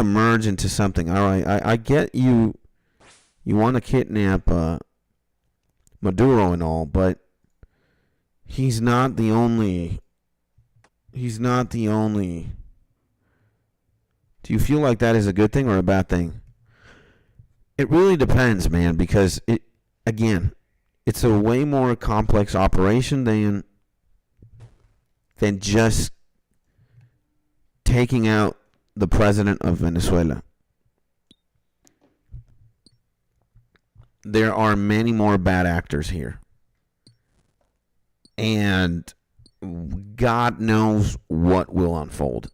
merge into something. All right, I get you want to kidnap Maduro and all, but he's not the only. Do you feel like that is a good thing or a bad thing? It really depends, man, because it's a way more complex operation than just taking out the president of Venezuela. There are many more bad actors here. And God knows what will unfold.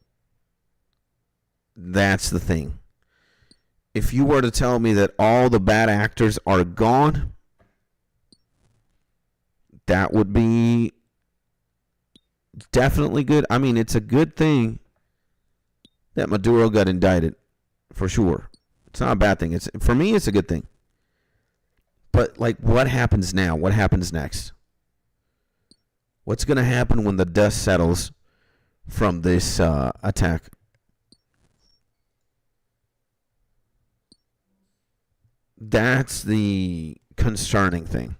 That's the thing. If you were to tell me that all the bad actors are gone, that would be definitely good. I mean, it's a good thing that Maduro got indicted, for sure. It's not a bad thing. For me, it's a good thing. But, like, what happens now? What happens next? What's going to happen when the dust settles from this attack? That's the concerning thing.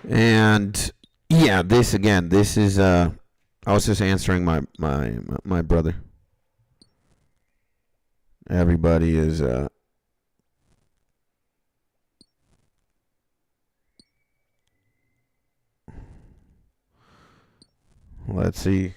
And yeah, this is I was just answering my brother. Everybody is let's see.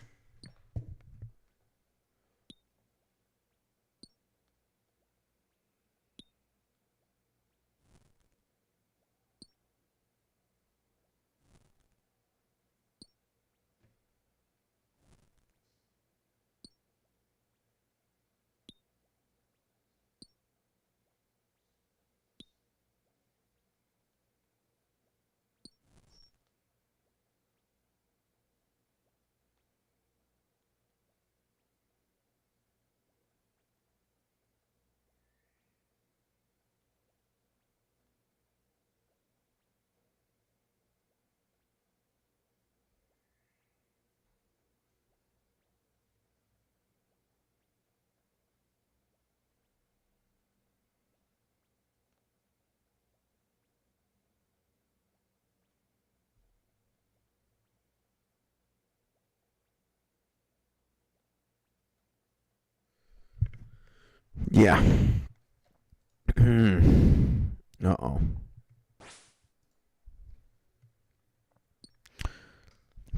Yeah. Uh-oh.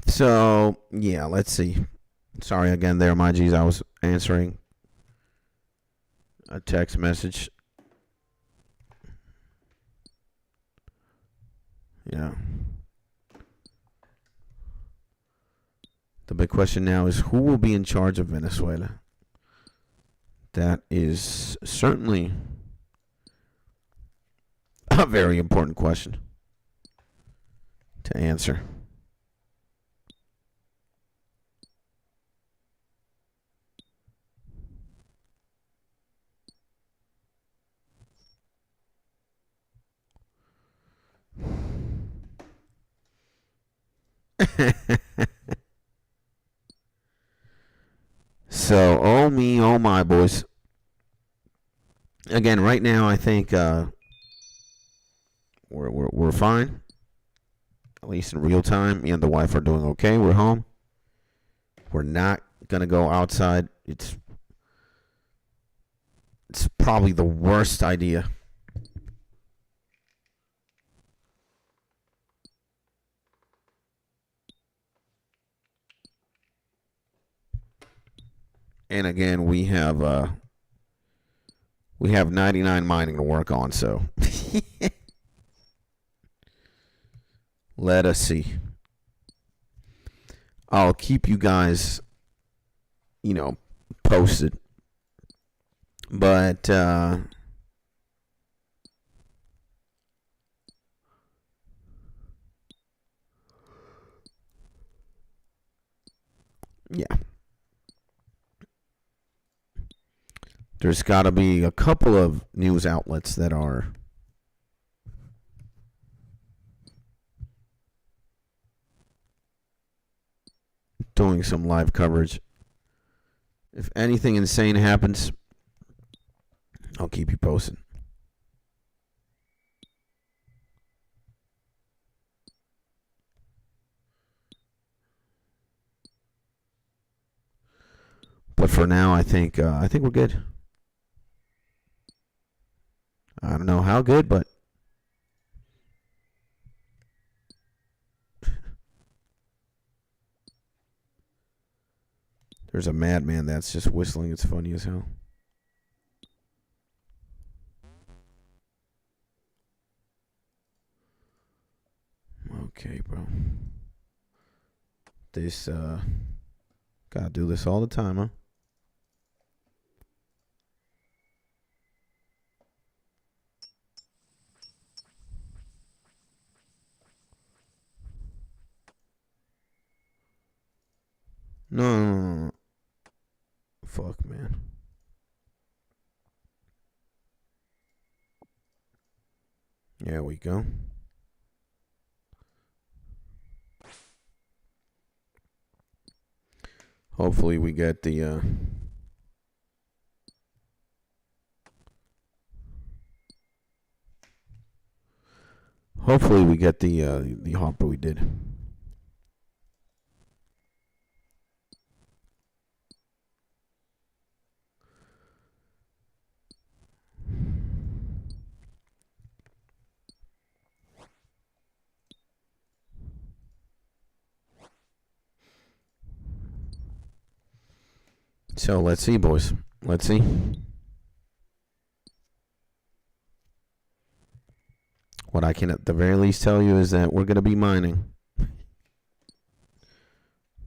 So, yeah, let's see. Sorry again there, my G's. I was answering a text message. Yeah. The big question now is who will be in charge of Venezuela? That is certainly a very important question to answer. So, oh me, oh my, boys. Again, right now, I think we're fine. At least in real time. Me and the wife are doing okay. We're home. We're not gonna go outside. It's probably the worst idea. And again, we have 99 mining to work on, so let us see. I'll keep you guys, posted. But yeah. There's got to be a couple of news outlets that are doing some live coverage. If anything insane happens, I'll keep you posted. But for now, I think we're good. I don't know how good, but there's a madman that's just whistling. It's funny as hell. Okay, bro. This gotta do this all the time, huh? No. Fuck, man. There we go. Hopefully we get the the hopper we did. So let's see, boys. Let's see. What I can at the very least tell you is that we're going to be mining.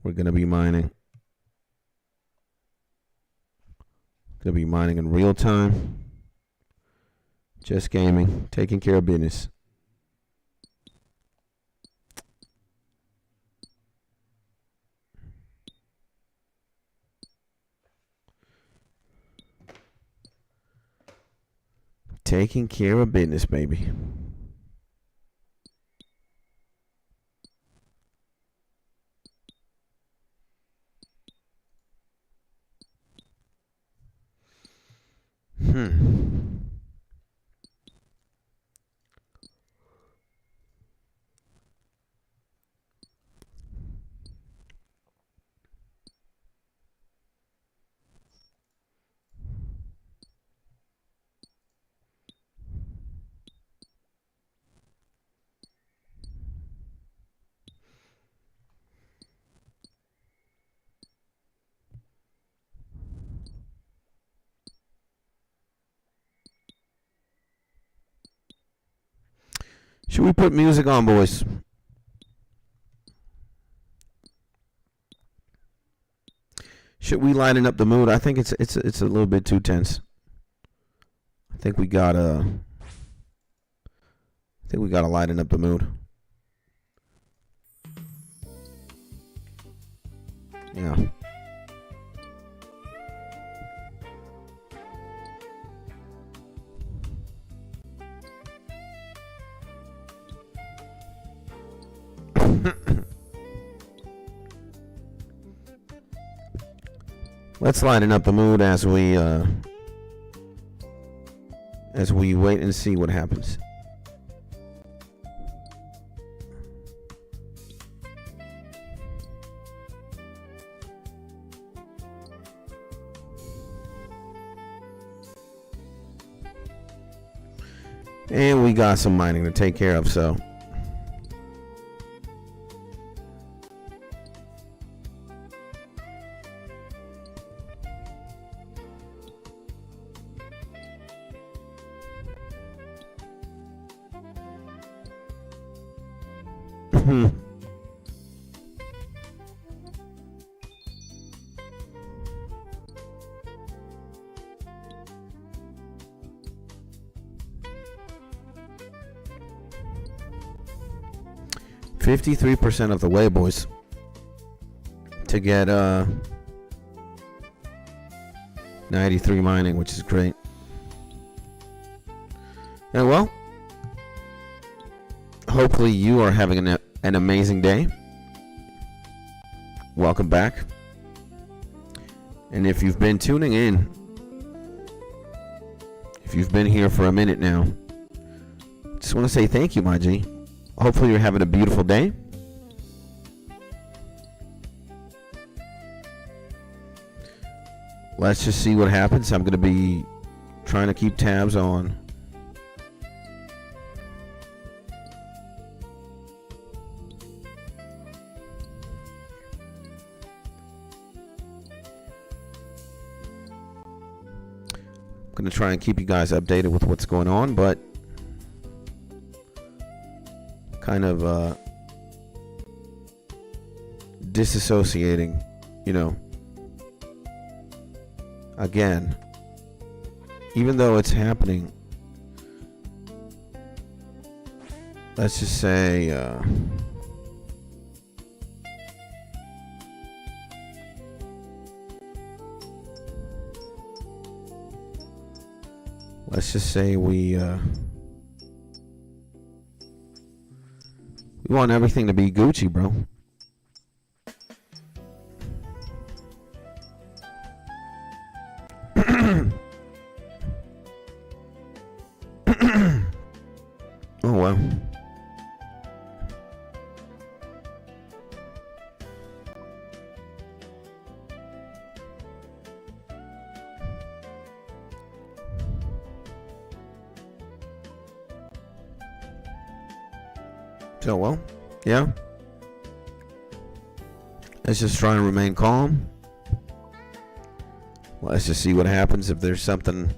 We're going to be mining. Going to be mining in real time. Just gaming. Taking care of business. Taking care of business, baby. Should we put music on, boys? Should we lighten up the mood? I think it's a little bit too tense. I think we gotta lighten up the mood. Yeah. Let's lighten up the mood as we wait and see what happens. And we got some mining to take care of, so Hmm. 53% of the way, boys, to get 93 mining, which is great. And well, hopefully you are having an amazing day. Welcome back. And if you've been tuning in, if you've been here for a minute now, just want to say thank you, my G. Hopefully you're having a beautiful day. Let's just see what happens. I'm going to be trying to keep tabs on going to try and keep you guys updated with what's going on, but kind of disassociating, you know. Again, even though it's happening, let's just say we want everything to be Gucci, bro. Oh well. So well, yeah. Let's just try and remain calm. Let's just see what happens if there's something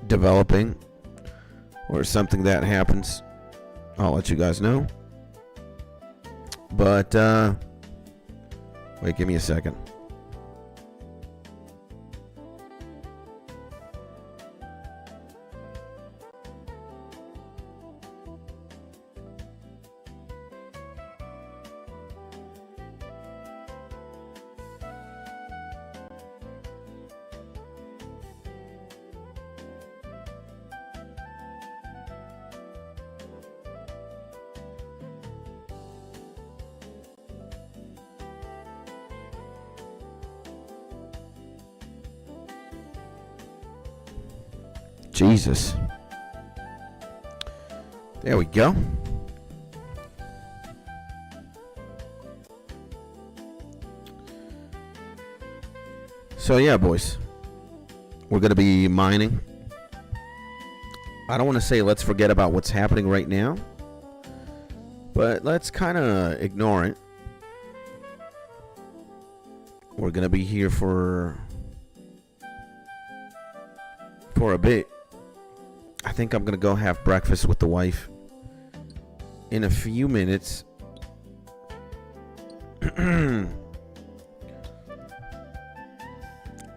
developing or something that happens. I'll let you guys know. But wait, give me a second. Jesus. There we go. So yeah, boys. We're going to be mining. I don't want to say let's forget about what's happening right now, but let's kind of ignore it. We're going to be here for a bit. I think I'm going to go have breakfast with the wife in a few minutes.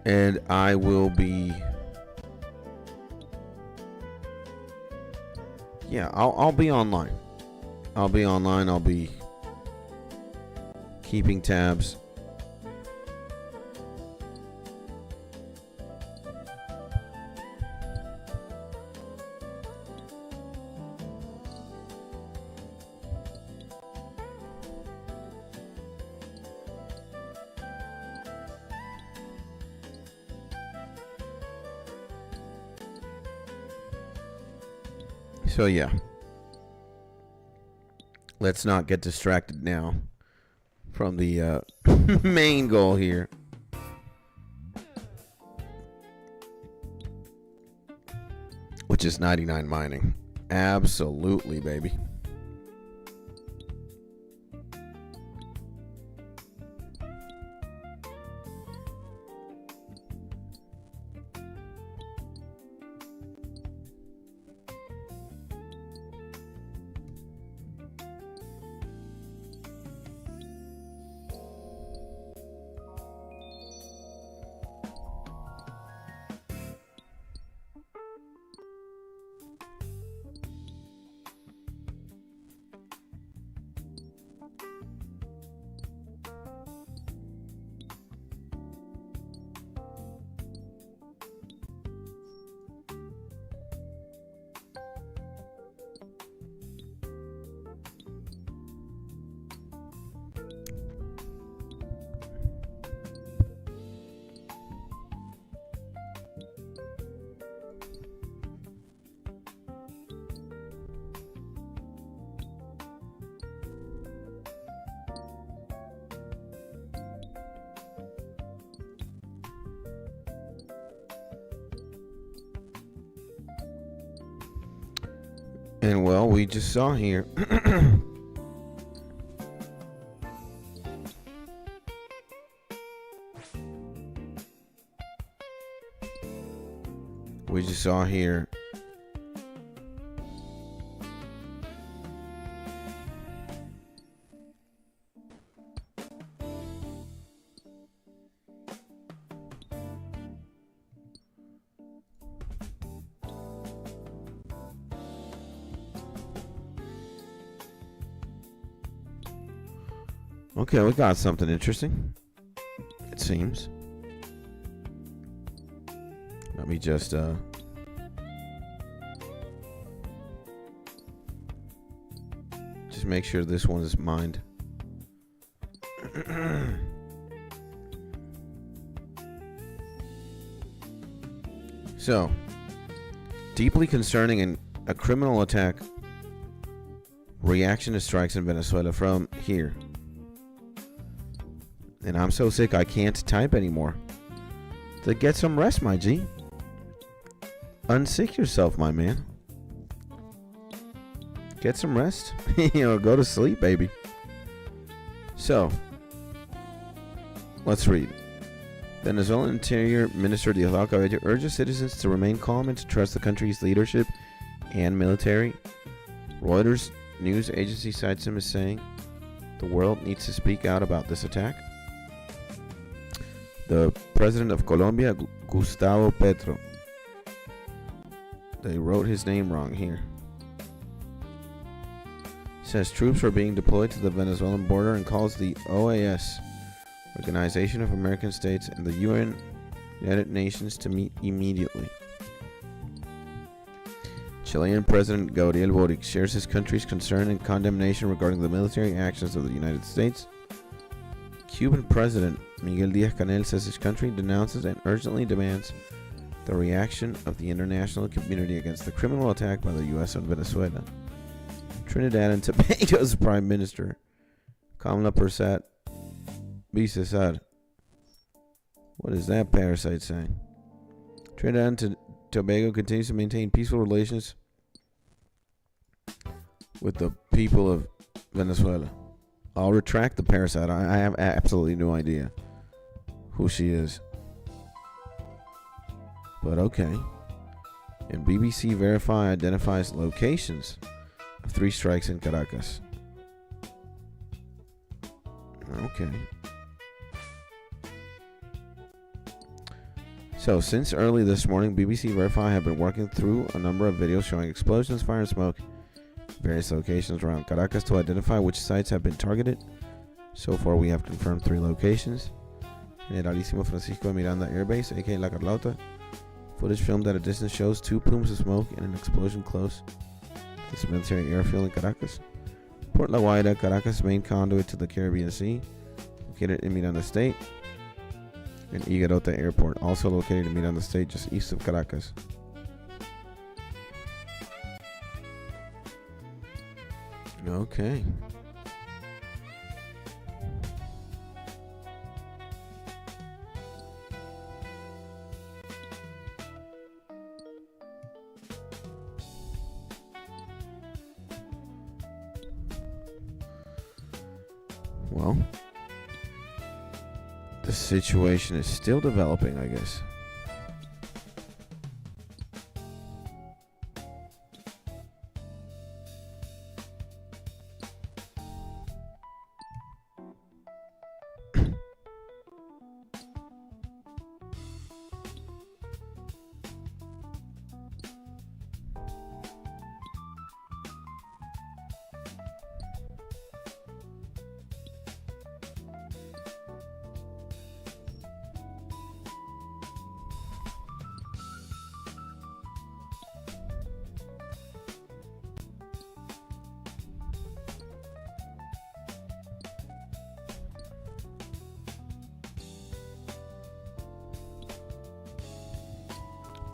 And I will be, I'll be online. I'll be keeping tabs. So yeah, let's not get distracted now from the main goal here. Which is 99 mining. Absolutely, baby. And well, we just saw here Okay, we got something interesting, it seems. Let me just make sure this one is mined. So, deeply concerning and a criminal attack. Reaction to strikes in Venezuela from here. And I'm so sick I can't type anymore. So get some rest, my G. Unsick yourself, my man. Get some rest. Go to sleep, baby. So, let's read. Venezuelan Interior Minister Diosdado Cabello urges citizens to remain calm and to trust the country's leadership and military. Reuters news agency cites him as saying the world needs to speak out about this attack. The president of Colombia, Gustavo Petro. They wrote his name wrong here. Says troops are being deployed to the Venezuelan border and calls the OAS, Organization of American States, and the United Nations to meet immediately. Chilean President Gabriel Boric shares his country's concern and condemnation regarding the military actions of the United States. Cuban President Miguel Díaz-Canel says his country denounces and urgently demands the reaction of the international community against the criminal attack by the U.S. on Venezuela. Trinidad and Tobago's Prime Minister, Kamala Persat Bisesar. What is that parasite saying? Trinidad and Tobago continues to maintain peaceful relations with the people of Venezuela. I'll retract the parasite. I have absolutely no idea who she is. But okay. And BBC Verify identifies locations 3 strikes in Caracas. Okay. So, since early this morning, BBC Verify have been working through a number of videos showing explosions, fire, and smoke in various locations around Caracas to identify which sites have been targeted. So far, we have confirmed 3 locations. Generalissimo Francisco de Miranda Air Base, aka La Carlota. Footage filmed at a distance shows 2 plumes of smoke and an explosion close to this military airfield in Caracas. Port La Guaira, Caracas' main conduit to the Caribbean Sea, located in Miranda State. And Higuerota Airport, also located in Miranda State, just east of Caracas. Okay. Well, the situation is still developing, I guess.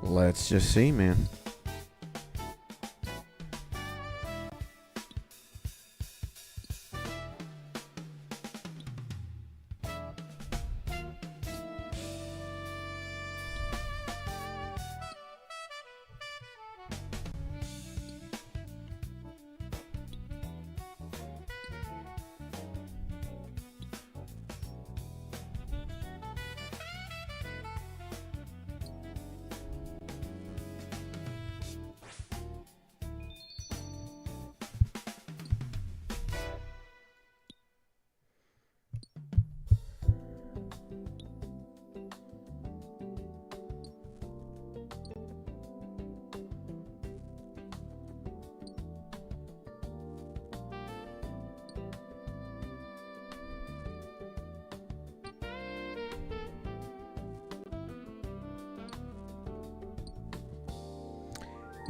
Let's just see, man.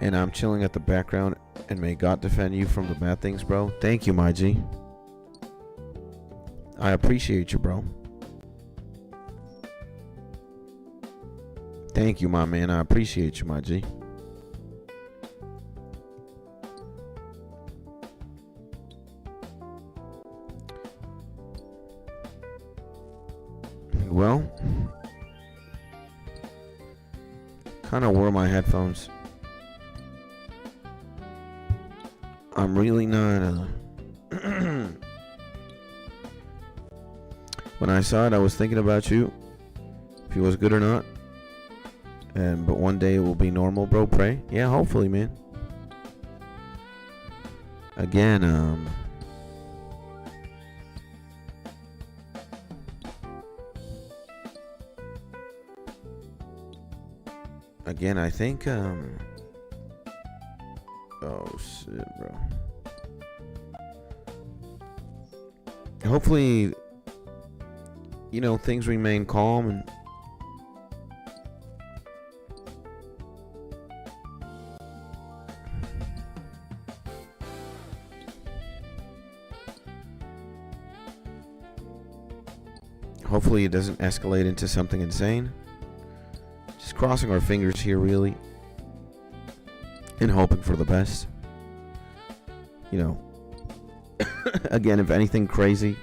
And I'm chilling at the background, and may God defend you from the bad things, bro. Thank you, my G. I appreciate you, bro. Thank you, my man. I appreciate you, my G. Well, kind of wore my headphones. I'm really not. When I saw it, I was thinking about you, if it was good or not. But one day it will be normal, bro. Pray. Yeah, hopefully, man. Again, I think, oh shit, bro. Hopefully, you know, things remain calm and hopefully it doesn't escalate into something insane. Just crossing our fingers here, really, and hoping for the best. You know, again, if anything crazy,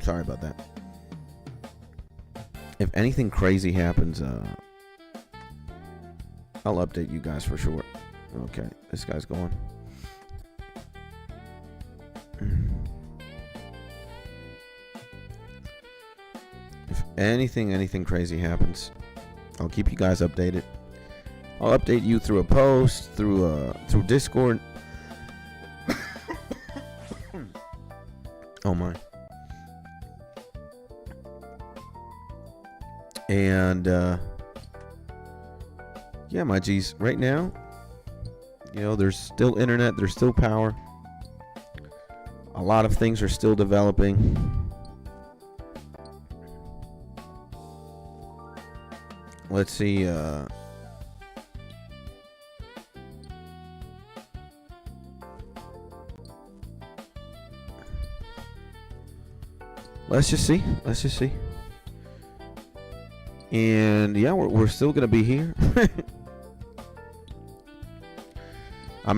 sorry about that. If anything crazy happens, I'll update you guys for sure. Okay, this guy's going. If anything crazy happens, I'll keep you guys updated. I'll update you through a post, through Discord. Oh my. And yeah, my G's, right now, you know, there's still internet, there's still power. A lot of things are still developing. Let's see, let's just see. And yeah, we're still gonna be here. I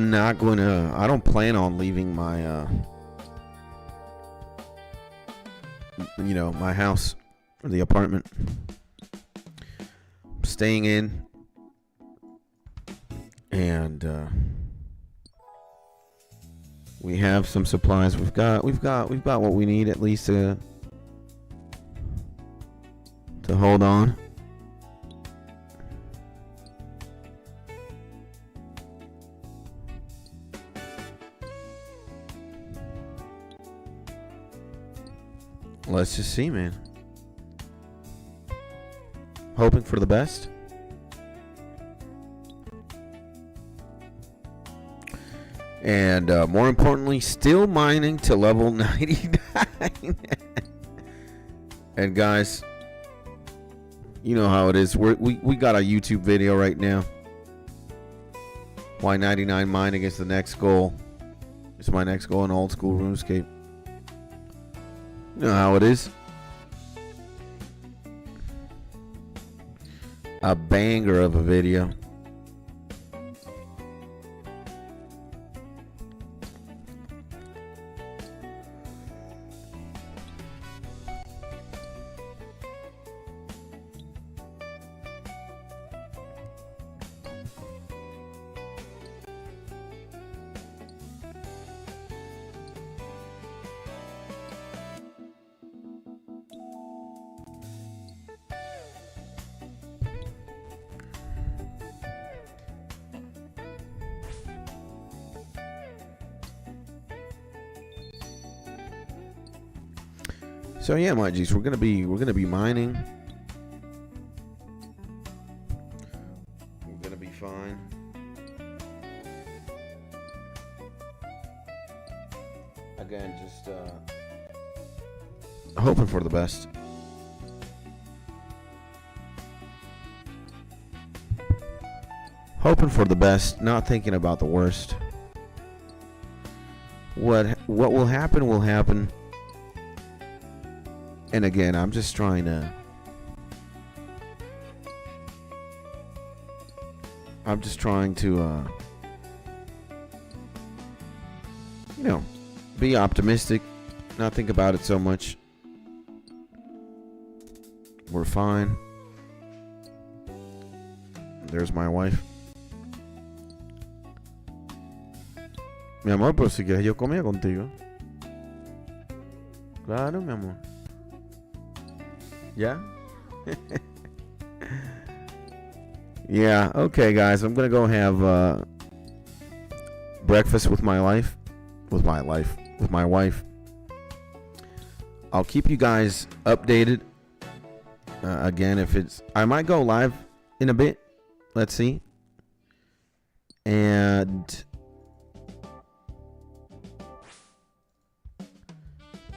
don't plan on leaving my my house or the apartment. I'm staying in, and we have some supplies. We've got what we need, at least to hold on. Let's just see, man. Hoping for the best. And more importantly, still mining to level 99. And guys, you know how it is. We got a YouTube video right now. Why 99 mine against the next goal. It's my next goal in old school RuneScape. You know how it is. A banger of a video. So yeah, my G's, we're gonna be mining. We're gonna be fine. Again, just hoping for the best. Hoping for the best, not thinking about the worst. What will happen will happen. And again, I'm just trying to be optimistic, not think about it so much. We're fine. There's my wife. Mi amor, pero si quieres yo comía contigo. Claro, mi amor. Yeah? Yeah, okay guys, I'm gonna go have breakfast with my wife. I'll keep you guys updated. Again, I might go live in a bit. Let's see. And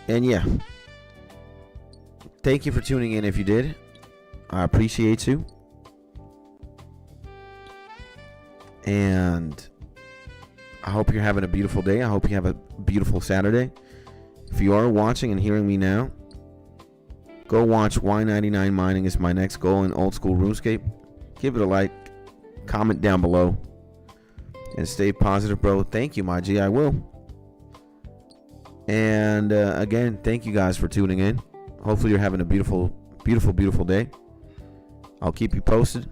yeah. Thank you for tuning in if you did. I appreciate you. And I hope you're having a beautiful day. I hope you have a beautiful Saturday. If you are watching and hearing me now, go watch Y99 Mining is my next goal in old school RuneScape. Give it a like. Comment down below. And stay positive, bro. Thank you, my G. I will. And again, thank you guys for tuning in. Hopefully you're having a beautiful, beautiful, beautiful day. I'll keep you posted.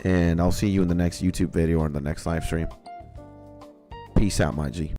And I'll see you in the next YouTube video or in the next live stream. Peace out, my G.